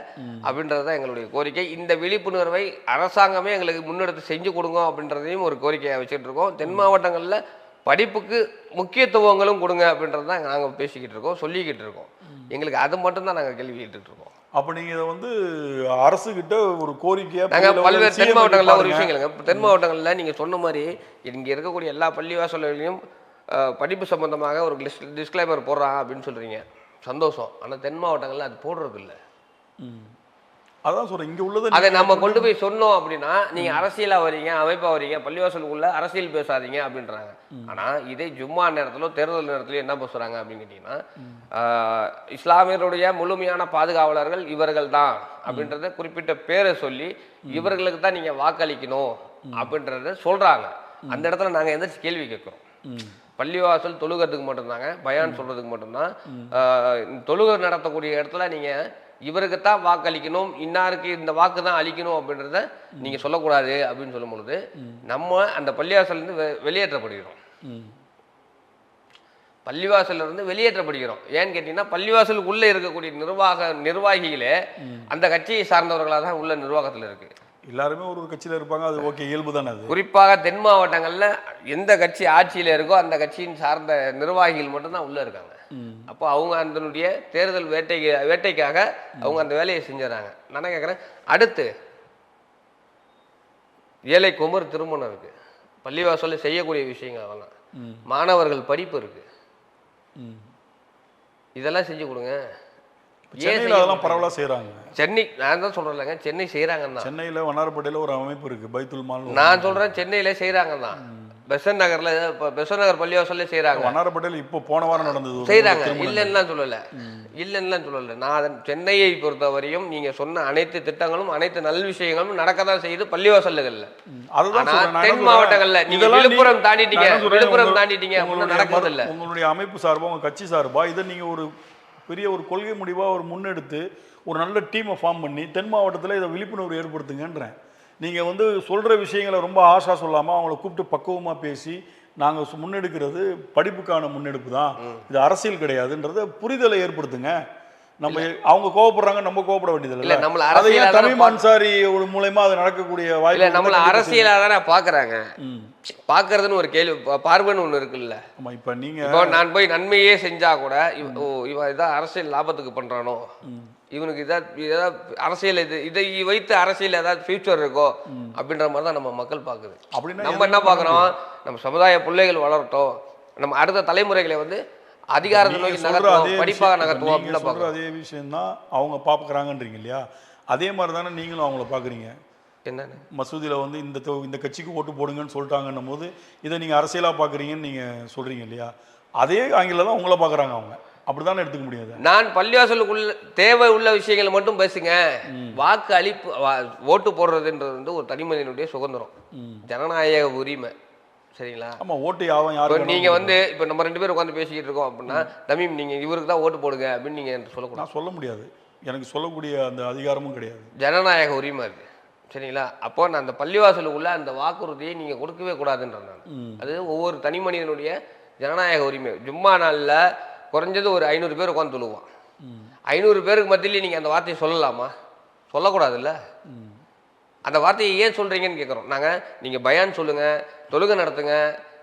அப்படின்றது தான் எங்களுடைய கோரிக்கை. இந்த விழிப்புணர்வை அரசாங்கமே எங்களுக்கு முன்னெடுத்து செஞ்சு கொடுங்க அப்படின்றதையும் ஒரு கோரிக்கையாக வச்சுட்டு இருக்கோம். தென் மாவட்டங்களில் படிப்புக்கு முக்கியத்துவங்களும் கொடுங்க அப்படின்றது தான் நாங்கள் பேசிக்கிட்டு இருக்கோம், சொல்லிக்கிட்டு இருக்கோம். எங்களுக்கு அது மட்டும்தான் நாங்கள் கேள்வி கேட்டுட்டு இருக்கோம். அப்போ நீங்கள் இதை வந்து அரசுகிட்ட ஒரு கோரிக்கையாக நாங்கள் பல்வேறு தென் மாவட்டங்களில் ஒரு விஷயம் கேளுங்க. தென் மாவட்டங்களில் நீங்கள் சொன்ன மாதிரி இங்கே இருக்கக்கூடிய எல்லா பள்ளிவாசல்களையும் படிப்பு சம்பந்தமாக ஒரு டிஸ்க்ளைமர் போடுறான் அப்படின்னு சொல்கிறீங்க, சந்தோஷம். ஆனால் தென் மாவட்டங்களில் அது போடுறது இல்லை. அதான் சொல்கிறேன், இங்கே உள்ளது அதை நம்ம கொண்டு போய் சொன்னோம் அப்படின்னா நீங்கள் அரசியலாக வரீங்க, அமைப்பாக வரீங்க, பள்ளிவாசலுக்குள்ள அரசியல் பேசாதீங்க அப்படின்றாங்க. ஆனால் இதே ஜும்மா நேரத்திலோ தேர்தல் நேரத்திலோ என்ன பேசுகிறாங்க அப்படின்னு கேட்டிங்கன்னா, இஸ்லாமியருடைய முழுமையான பாதுகாவலர்கள் இவர்கள் தான் அப்படின்றத குறிப்பிட்ட பேரை சொல்லி இவர்களுக்கு தான் நீங்கள் வாக்களிக்கணும் அப்படின்றத சொல்கிறாங்க. அந்த இடத்துல நாங்கள் எந்திரிச்சு கேள்வி கேட்குறோம். பள்ளிவாசல் தொழுகிறதுக்கு மட்டும்தாங்க, பயான் சொல்கிறதுக்கு மட்டும்தான். தொழுகை நடத்தக்கூடிய இடத்துல நீங்கள் இவருக்குத்தான் வாக்களிக்கணும், இன்னாருக்கு இந்த வாக்கு தான் அளிக்கணும் அப்படின்றத நீங்கள் சொல்லக்கூடாது அப்படின்னு சொல்லும் பொழுது நம்ம அந்த பள்ளிவாசல்லேருந்து வெளியேற்றப்படுகிறோம். பள்ளிவாசல்லேருந்து வெளியேற்றப்படுகிறோம். ஏன்னு கேட்டிங்கன்னா பள்ளிவாசலுக்கு உள்ளே இருக்கக்கூடிய நிர்வாகிகளே அந்த கட்சியை சார்ந்தவர்களாக தான் உள்ள நிர்வாகத்தில் இருக்குது. எல்லாருமே ஒரு கட்சியில் இருப்பாங்க, அது ஓகே, இயல்பு தானே. அது குறிப்பாக தென் மாவட்டங்களில் எந்த கட்சி ஆட்சியில் இருக்கோ அந்த கட்சியின் சார்ந்த நிர்வாகிகள் மட்டும்தான் உள்ளே இருக்காங்க. அப்போ அவங்க அதனுடைய தேர்தல் வேட்டைக்காக அவங்க அந்த வேலையை செஞ்சுறாங்க. நான் கேட்குறேன், அடுத்து ஏழை குமர் திருமணம் இருக்கு, பள்ளிவாசலில் செய்யக்கூடிய விஷயங்கள் அதெல்லாம், மாணவர்கள் படிப்பு இருக்கு, இதெல்லாம் செஞ்சு கொடுங்க. சென்னையில் அதெல்லாம் பரவலாக செய்கிறாங்க. சென்னை நான் தான் சொல்கிறேன்லங்க, சென்னை செய்கிறாங்க. சென்னையில் வண்ணாரப்பேட்டையில் ஒரு அமைப்பு இருக்குது, பைத்துல் மால். நான் சொல்கிறேன் சென்னையில் செய்கிறாங்க தான். பெசன் நகரில் பெசன் நகர் பள்ளிவாசல்ல செய்கிறாங்க. வண்ணாரப்பேட்டையில் இப்போ போன வாரம் நடந்தது செய்கிறாங்க, இல்லைன்னா சொல்லலை. நான் சென்னையை பொறுத்தவரையும் நீங்கள் சொன்ன அனைத்து திட்டங்களும் அனைத்து நல் விஷயங்களும் நடக்க தான் செய்யுது பள்ளிவாசல்களில். தென் மாவட்டங்களில் நீங்கள் விழுப்புரம் தாண்டிட்டீங்க அப்படின்னு நடக்கிறது இல்லை. உங்களுடைய அமைப்பு சார்பாக, உங்கள் கட்சி சார்பாக இதை நீங்கள் ஒரு பெரிய ஒரு கொள்கை முடிவாக ஒரு முன்னெடுத்து ஒரு நல்ல டீமை ஃபார்ம் பண்ணி தென் மாவட்டத்தில் இதை விழிப்புணர்வு ஏற்படுத்துங்கன்றேன். நீங்கள் வந்து சொல்கிற விஷயங்களை ரொம்ப ஆஷா சொல்லாமல் அவங்கள கூப்பிட்டு பக்குவமாக பேசி நாங்கள் முன்னெடுக்கிறது படிப்புக்கான முன்னெடுப்பு தான், இது அரசியல் கிடையாதுன்றத புரிதலை ஏற்படுத்துங்க. நம்ம அவங்க கோவப்படுறாங்க, நம்ம கோவப்பட வேண்டியதில்லை. தமிழ் அன்சாரி ஒரு மூலமா அது நடக்கக்கூடிய வாய்ப்பு. நம்மள அரசியலாக தானே பார்க்குறாங்க. பார்க்கறதுன்னு ஒரு கேள்வி பார்வைன்னு ஒன்று இருக்குல்ல. ஆமாம், இப்போ நீங்கள் இப்போ நான் போய் நன்மையே செஞ்சா கூட இவன் இதான் அரசியல் லாபத்துக்கு பண்ணுறானோ, இவனுக்கு இதாவது அரசியல் இதை வைத்து அரசியல் ஏதாவது ஃபியூச்சர் இருக்கோ அப்படின்ற மாதிரி தான் நம்ம மக்கள் பார்க்குது. அப்படின்னா நம்ம என்ன பார்க்குறோம், நம்ம சமுதாய பிள்ளைகள் வளரட்டும், நம்ம அடுத்த தலைமுறைகளை வந்து அதிகாரத்தை நோக்கி நகர்த்துவோம், படிப்பாக நகர்த்துவோம் அப்படின்னு பார்க்குறோம். அதே விஷயம்தான் அவங்க பார்க்குறாங்கன்றீங்க இல்லையா? அதே மாதிரி தானே நீங்களும் அவங்கள பார்க்குறீங்க. என்னன்னு மசூதியில் வந்து இந்த கட்சிக்கு ஓட்டு போடுங்கன்னு சொல்லிட்டாங்கன்னும் போது இதை நீங்கள் அரசியலாக பார்க்குறீங்கன்னு நீங்கள் சொல்கிறீங்க இல்லையா? அதே ஆங்கில தான் உங்களை பார்க்குறாங்க அவங்க. அப்படித்தானே எடுத்துக்க முடியாது. நான் பள்ளிவாசலுக்குள்ள தேவை உள்ள விஷயங்களை மட்டும் பேசுங்க. வாக்கு அளிப்பு ஓட்டு போடுறதுன்றது வந்து ஒரு தனி மனிதனுடைய சுதந்திரம், ஜனநாயக உரிமை, சரிங்களா? ஆமாம், ஓட்டு யாரும் நீங்கள் வந்து இப்போ நம்ம 2 பேரும் உட்காந்து பேசிக்கிட்டு இருக்கோம் அப்படின்னா, தமீம் நீங்கள் இவருக்கு தான் ஓட்டு போடுங்க அப்படின்னு நீங்கள் சொல்லக்கூடாது. நான் சொல்ல முடியாது, எனக்கு சொல்லக்கூடிய அந்த அதிகாரமும் கிடையாது. ஜனநாயக உரிமை இருக்குது, சரிங்களா? அப்போ நான் அந்த பள்ளிவாசலுக்குள்ள அந்த வாக்குறுதியை நீங்கள் கொடுக்கவே கூடாதுன்ற நான். அது ஒவ்வொரு தனி மனிதனுடைய ஜனநாயக உரிமை. ஜும்மா நாளில் குறைஞ்சது ஒரு 500 பேர் உட்காந்து தொழுவான். 500 பேருக்கு மத்தியிலே நீங்கள் அந்த வார்த்தையை சொல்லலாமா? சொல்லக்கூடாதுல்ல. அந்த வார்த்தையை ஏன் சொல்கிறீங்கன்னு கேட்குறோம் நாங்கள். நீங்கள் பயான் சொல்லுங்கள், தொழுகை நடத்துங்க,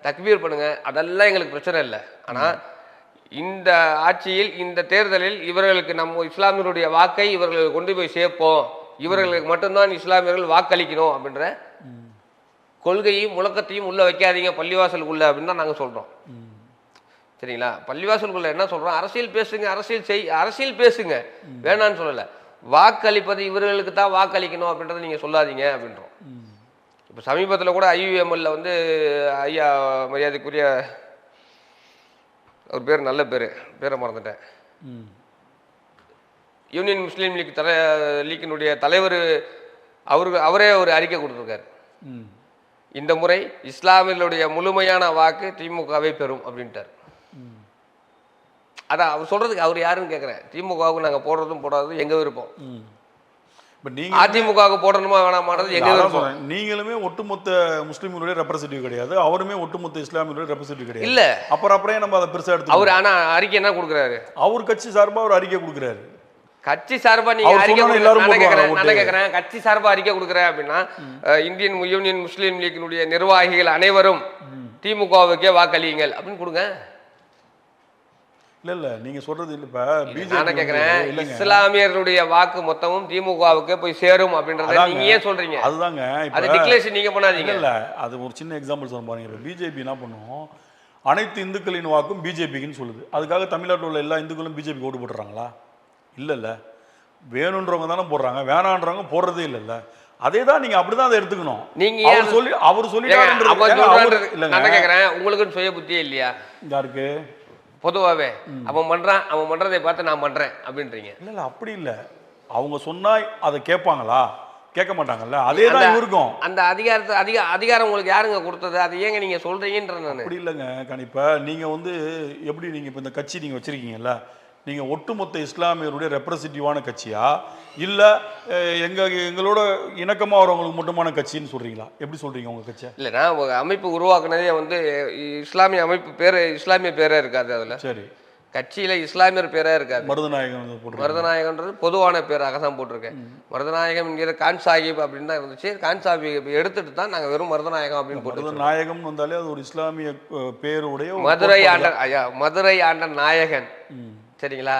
தக்பீர் பண்ணுங்கள், அதெல்லாம் எங்களுக்கு பிரச்சனை இல்லை. ஆனால் இந்த ஆட்சியில் இந்த தேர்தலில் இவர்களுக்கு நம்ம இஸ்லாமியருடைய வாக்கை இவர்கள் கொண்டு போய் சேர்ப்போம், இவர்களுக்கு மட்டும்தான் இஸ்லாமியர்கள் வாக்களிக்கணும் அப்படின்ற கொள்கையும் முழக்கத்தையும் உள்ளே வைக்காதீங்க பள்ளிவாசலுக்குள்ள அப்படின்னு தான் நாங்கள் சொல்கிறோம், சரிங்களா? பள்ளிவாசலுக்குள்ள என்ன சொல்கிறோம், அரசியல் பேசுங்க, அரசியல் பேசுங்க, வேணான்னு சொல்லலை. வாக்களிப்பது இவர்களுக்கு தான் வாக்களிக்கணும் அப்படின்றத நீங்கள் சொல்லாதீங்க அப்படின்றோம். இப்போ சமீபத்தில் கூட IUML வந்து ஐயா மரியாதைக்குரிய ஒரு பேர், நல்ல பேரை மறந்துட்டேன், யூனியன் முஸ்லீம் லீக்கினுடைய தலைவர் அவரே ஒரு அறிக்கை கொடுத்துருக்காரு. இந்த முறை இஸ்லாமியர்களுடைய முழுமையான வாக்கு திமுகவை பெறும் அப்படின்ட்டார். அதான் அவர் சொல்றதுக்கு அவர் யாருன்னு கேட்குறேன். திமுகவுக்கு நாங்கள் போடுறதும் போடாததும் எங்க விருப்பம். இப்போ நீங்க அதிமுகவுக்கு போடணுமா வேணாமானது எங்க விருப்பம். நீங்களுமே ஒட்டுமொத்த முஸ்லீம்களுடைய ரெப்ரசன்டேட்டிவ் கிடையாது, அவருமே ஒட்டுமொத்த இஸ்லாமியர்களுடைய ரெப்ரசன்டேட்டிவ் கிடையாது. இல்ல அப்புறம் நம்ம அதை பெருசா எடுத்து அவர் ஆனா அறிக்கை என்ன கொடுக்குறாரு? அவர் கட்சி சார்பா ஒரு அறிக்கை கொடுக்குறாரு. கட்சி சார்பா நீங்க அவர் அறிக்கை சொன்னா எல்லாரும் போடுவாங்க. நான் கேட்கிறேன், கட்சி சார்பா அறிக்கை கொடுக்குறேன் அப்படின்னா இந்தியன் யூனியன் முஸ்லீம் லீக்கினுடைய நிர்வாகிகள் அனைவரும் திமுகவுக்கே வாக்களியுங்கள் அப்படின்னு கொடுங்க. இல்ல நீங்க சொல்றது இல்ல. இப்ப நான் கேட்கிறேன், இஸ்லாமியர்களுடைய வாக்கு மொத்தமும் திமுகவுக்கு போய் சேரும் அப்படின்றத நீங்க ஏன் சொல்றீங்க? அதுதாங்க அது டிக்ளரேஷன் நீங்க பண்ணாதீங்க. இல்ல அது ஒரு சின்ன எக்ஸாம்பிள் சொல்ல பாருங்க. இப்ப பிஜேபி என்ன பண்ணும், அனைத்து இந்துக்களின் வாக்கும் பிஜேபிக்குன்னு சொல்லுது. அதுக்காக தமிழ்நாட்டில் உள்ள எல்லா இந்துக்களும் பிஜேபி ஓட்டு போட்டுறாங்களா? இல்ல வேணுன்றவங்க தானே போடுறாங்க, வேணான்றவங்க போடுறதே இல்லைல்ல. அதே தான் நீங்க அப்படிதான் அதை எடுத்துக்கணும். நீங்க அவர் சொல்லிட்டாரு. நான் கேட்கிறேன், உங்களுக்குன்னு சுய புத்தியே இல்லையா? யாருக்கு? பொதுவாகவே அவன் பண்றான், அவன் பண்றதை பார்த்து நான் பண்றேன் அப்படின்றீங்க. இல்ல அப்படி இல்ல. அவங்க சொன்னா அதை கேட்பாங்களா? கேட்க மாட்டாங்கல்ல. அதே தான் இவருக்கும். அந்த அதிகாரம் உங்களுக்கு யாருங்க கொடுத்தது? அது ஏங்க நீங்க சொல்றீங்கன்ற நான் அப்படி இல்லைங்க. கண்டிப்பா நீங்க எப்படி நீங்க இப்போ இந்த கட்சி நீங்க வச்சிருக்கீங்கல்ல, நீங்க ஒட்டுமொத்த இஸ்லாமியருடைய ரெப்ரசன்டேட்டிவான கட்சியா இல்ல எங்களோட இணக்கமா வரவங்களுக்கு மட்டுமான கட்சின்னு சொல்றீங்களா? எப்படி சொல்றீங்க உங்க கட்சியை? இல்ல நான் அமைப்பு உருவாக்குனதே இஸ்லாமிய அமைப்பு பேரு, இஸ்லாமிய பேரே இருக்காது அதுல. சரி. கட்சியில இஸ்லாமியர் பேரே இருக்காது. மருதநாயகம்ன்றது பொதுவான பேராக தான் போட்டிருக்கேன். மருதநாயகம் என்கிற கான் சாஹிப் அப்படின்னு தான் இருந்துச்சு. கான் சாஹிப் எடுத்துட்டு தான் நாங்க வெறும் மருதநாயகம் அப்படின்னு போட்டு. மருதநாயகம் வந்தாலே அது ஒரு இஸ்லாமிய பேருடைய மதுரை ஆண்ட நாயகன். சரிங்களா?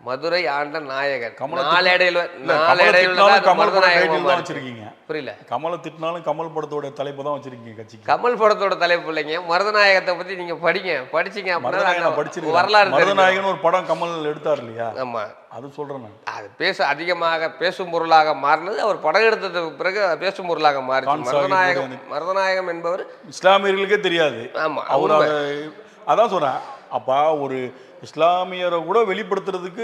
மதுரை ஆண்ட நாயகன். புரியல. கமலை திட்டினாலும் கமல் படத்தோட தலைப்பு தான் வச்சிருக்கீங்க கட்சிக்கு. கமல் படத்தோட தலைப்பு இல்லைங்க, மருதநாயகத்தை பத்தி நீங்க படிச்சீங்க அப்படின்னா வரலாறு. மருதநாயகன் ஒரு படம் கமல் எடுத்தார் இல்லையா? ஆமா, அது சொல்றேன். அது அதிகமாக பேசும் பொருளாக மாறினது. அவர் படம் எடுத்ததுக்கு பிறகு பேசும் பொருளாக மாறிச்சு. மருதநாயகம் என்பவர் இஸ்லாமியர்களுக்கே தெரியாது. ஆமா, அவர் அதான் சொல்றேன். அப்ப ஒரு இஸ்லாமியரை கூட வெளிப்படுத்துறதுக்கு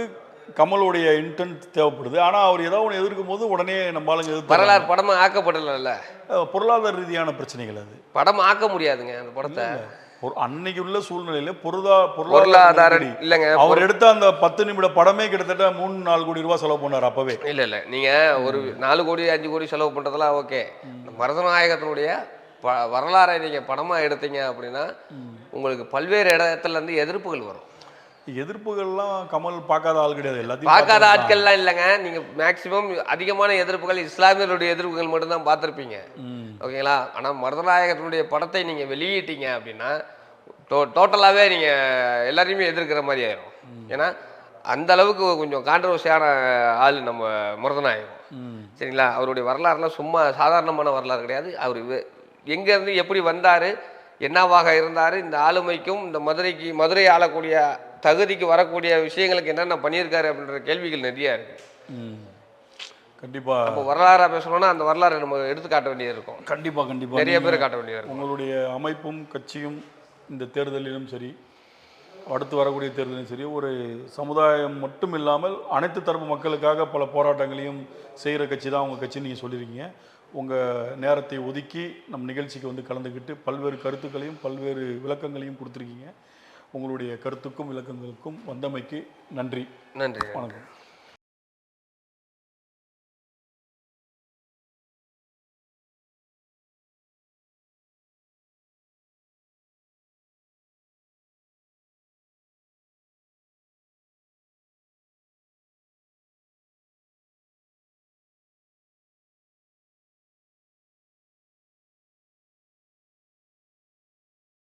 கமலுடைய இன்டென்ட் தேவைப்படுது. ஆனால் அவர் ஏதாவது ஒன்று எதிர்க்கும் போது உடனே நம்ம ஆளுங்க வரலாறு படமா ஆக்கப்படல. பொருளாதார ரீதியான பிரச்சனைகள். அது படம் ஆக்க முடியாதுங்க அந்த படத்தை. அன்னைக்கு உள்ள சூழ்நிலையில பொருளாதார இல்லைங்க. அவர் எடுத்த அந்த 10 நிமிட படமே கிட்டத்தட்ட 3-4 கோடி ரூபாய் செலவு பண்ணார் அப்பவே. இல்ல நீங்க ஒரு 4 கோடி 5 கோடி செலவு பண்றதெல்லாம் ஓகே. மருதநாயகத்தினுடைய வரலாறை நீங்க படமா எடுத்தீங்க அப்படின்னா உங்களுக்கு பல்வேறு இடத்துல இருந்து எதிர்ப்புகள் வரும். எதிர்ப்புகள்லாம் கமல் பார்க்காத ஆள் கிடையாது. எல்லாத்தையும் பார்க்காத ஆட்கள்லாம் இல்லைங்க. நீங்க மேக்சிமம் அதிகமான எதிர்ப்புகள் இஸ்லாமியருடைய எதிர்ப்புகள் மட்டும்தான் பார்த்துருப்பீங்க. ஓகேங்களா? ஆனால் மருதநாயகத்தினுடைய படத்தை நீங்க வெளியிட்டீங்க அப்படின்னா டோட்டலாகவே நீங்க எல்லாரையுமே எதிர்க்கிற மாதிரி ஆயிரும். ஏன்னா அந்த அளவுக்கு கொஞ்சம் கான்ட்ரவர்சியான ஆள் நம்ம மருதநாயகம். சரிங்களா? அவருடைய வரலாறுலாம் சும்மா சாதாரணமான வரலாறு கிடையாது. அவர் எங்கேருந்து எப்படி வந்தார், என்னவாக இருந்தார், இந்த ஆளுமைக்கும் இந்த மதுரை ஆளக்கூடிய தகுதிக்கு வரக்கூடிய விஷயங்களுக்கு என்னென்ன பண்ணியிருக்காரு அப்படின்ற கேள்விகள் நிறைய இருக்கு. கண்டிப்பா. அப்போ வரலாறா பேசணும்னா அந்த வரலாறை நம்ம எடுத்து காட்ட வேண்டியது இருக்கும். கண்டிப்பா நிறைய பேர் காட்ட வேண்டியது இருக்கும். உங்களுடைய அமைப்பும் கட்சியும் இந்த தேர்தலிலும் சரி, அடுத்து வரக்கூடிய தேர்தலும் சரி, ஒரு சமுதாயம் மட்டும் இல்லாமல் அனைத்து தரப்பு மக்களுக்காக பல போராட்டங்களையும் செய்கிற கட்சி தான் உங்கள் கட்சி. நீங்கள் சொல்லியிருக்கீங்க. உங்கள் நேரத்தை ஒதுக்கி நம் நிகழ்ச்சிக்கு கலந்துக்கிட்டு பல்வேறு கருத்துக்களையும் பல்வேறு விளக்கங்களையும் கொடுத்துருக்கீங்க. உங்களுடைய கருத்துக்கும் விளக்கங்களுக்கும் வந்தமைக்கு நன்றி. நன்றி. வணக்கம்.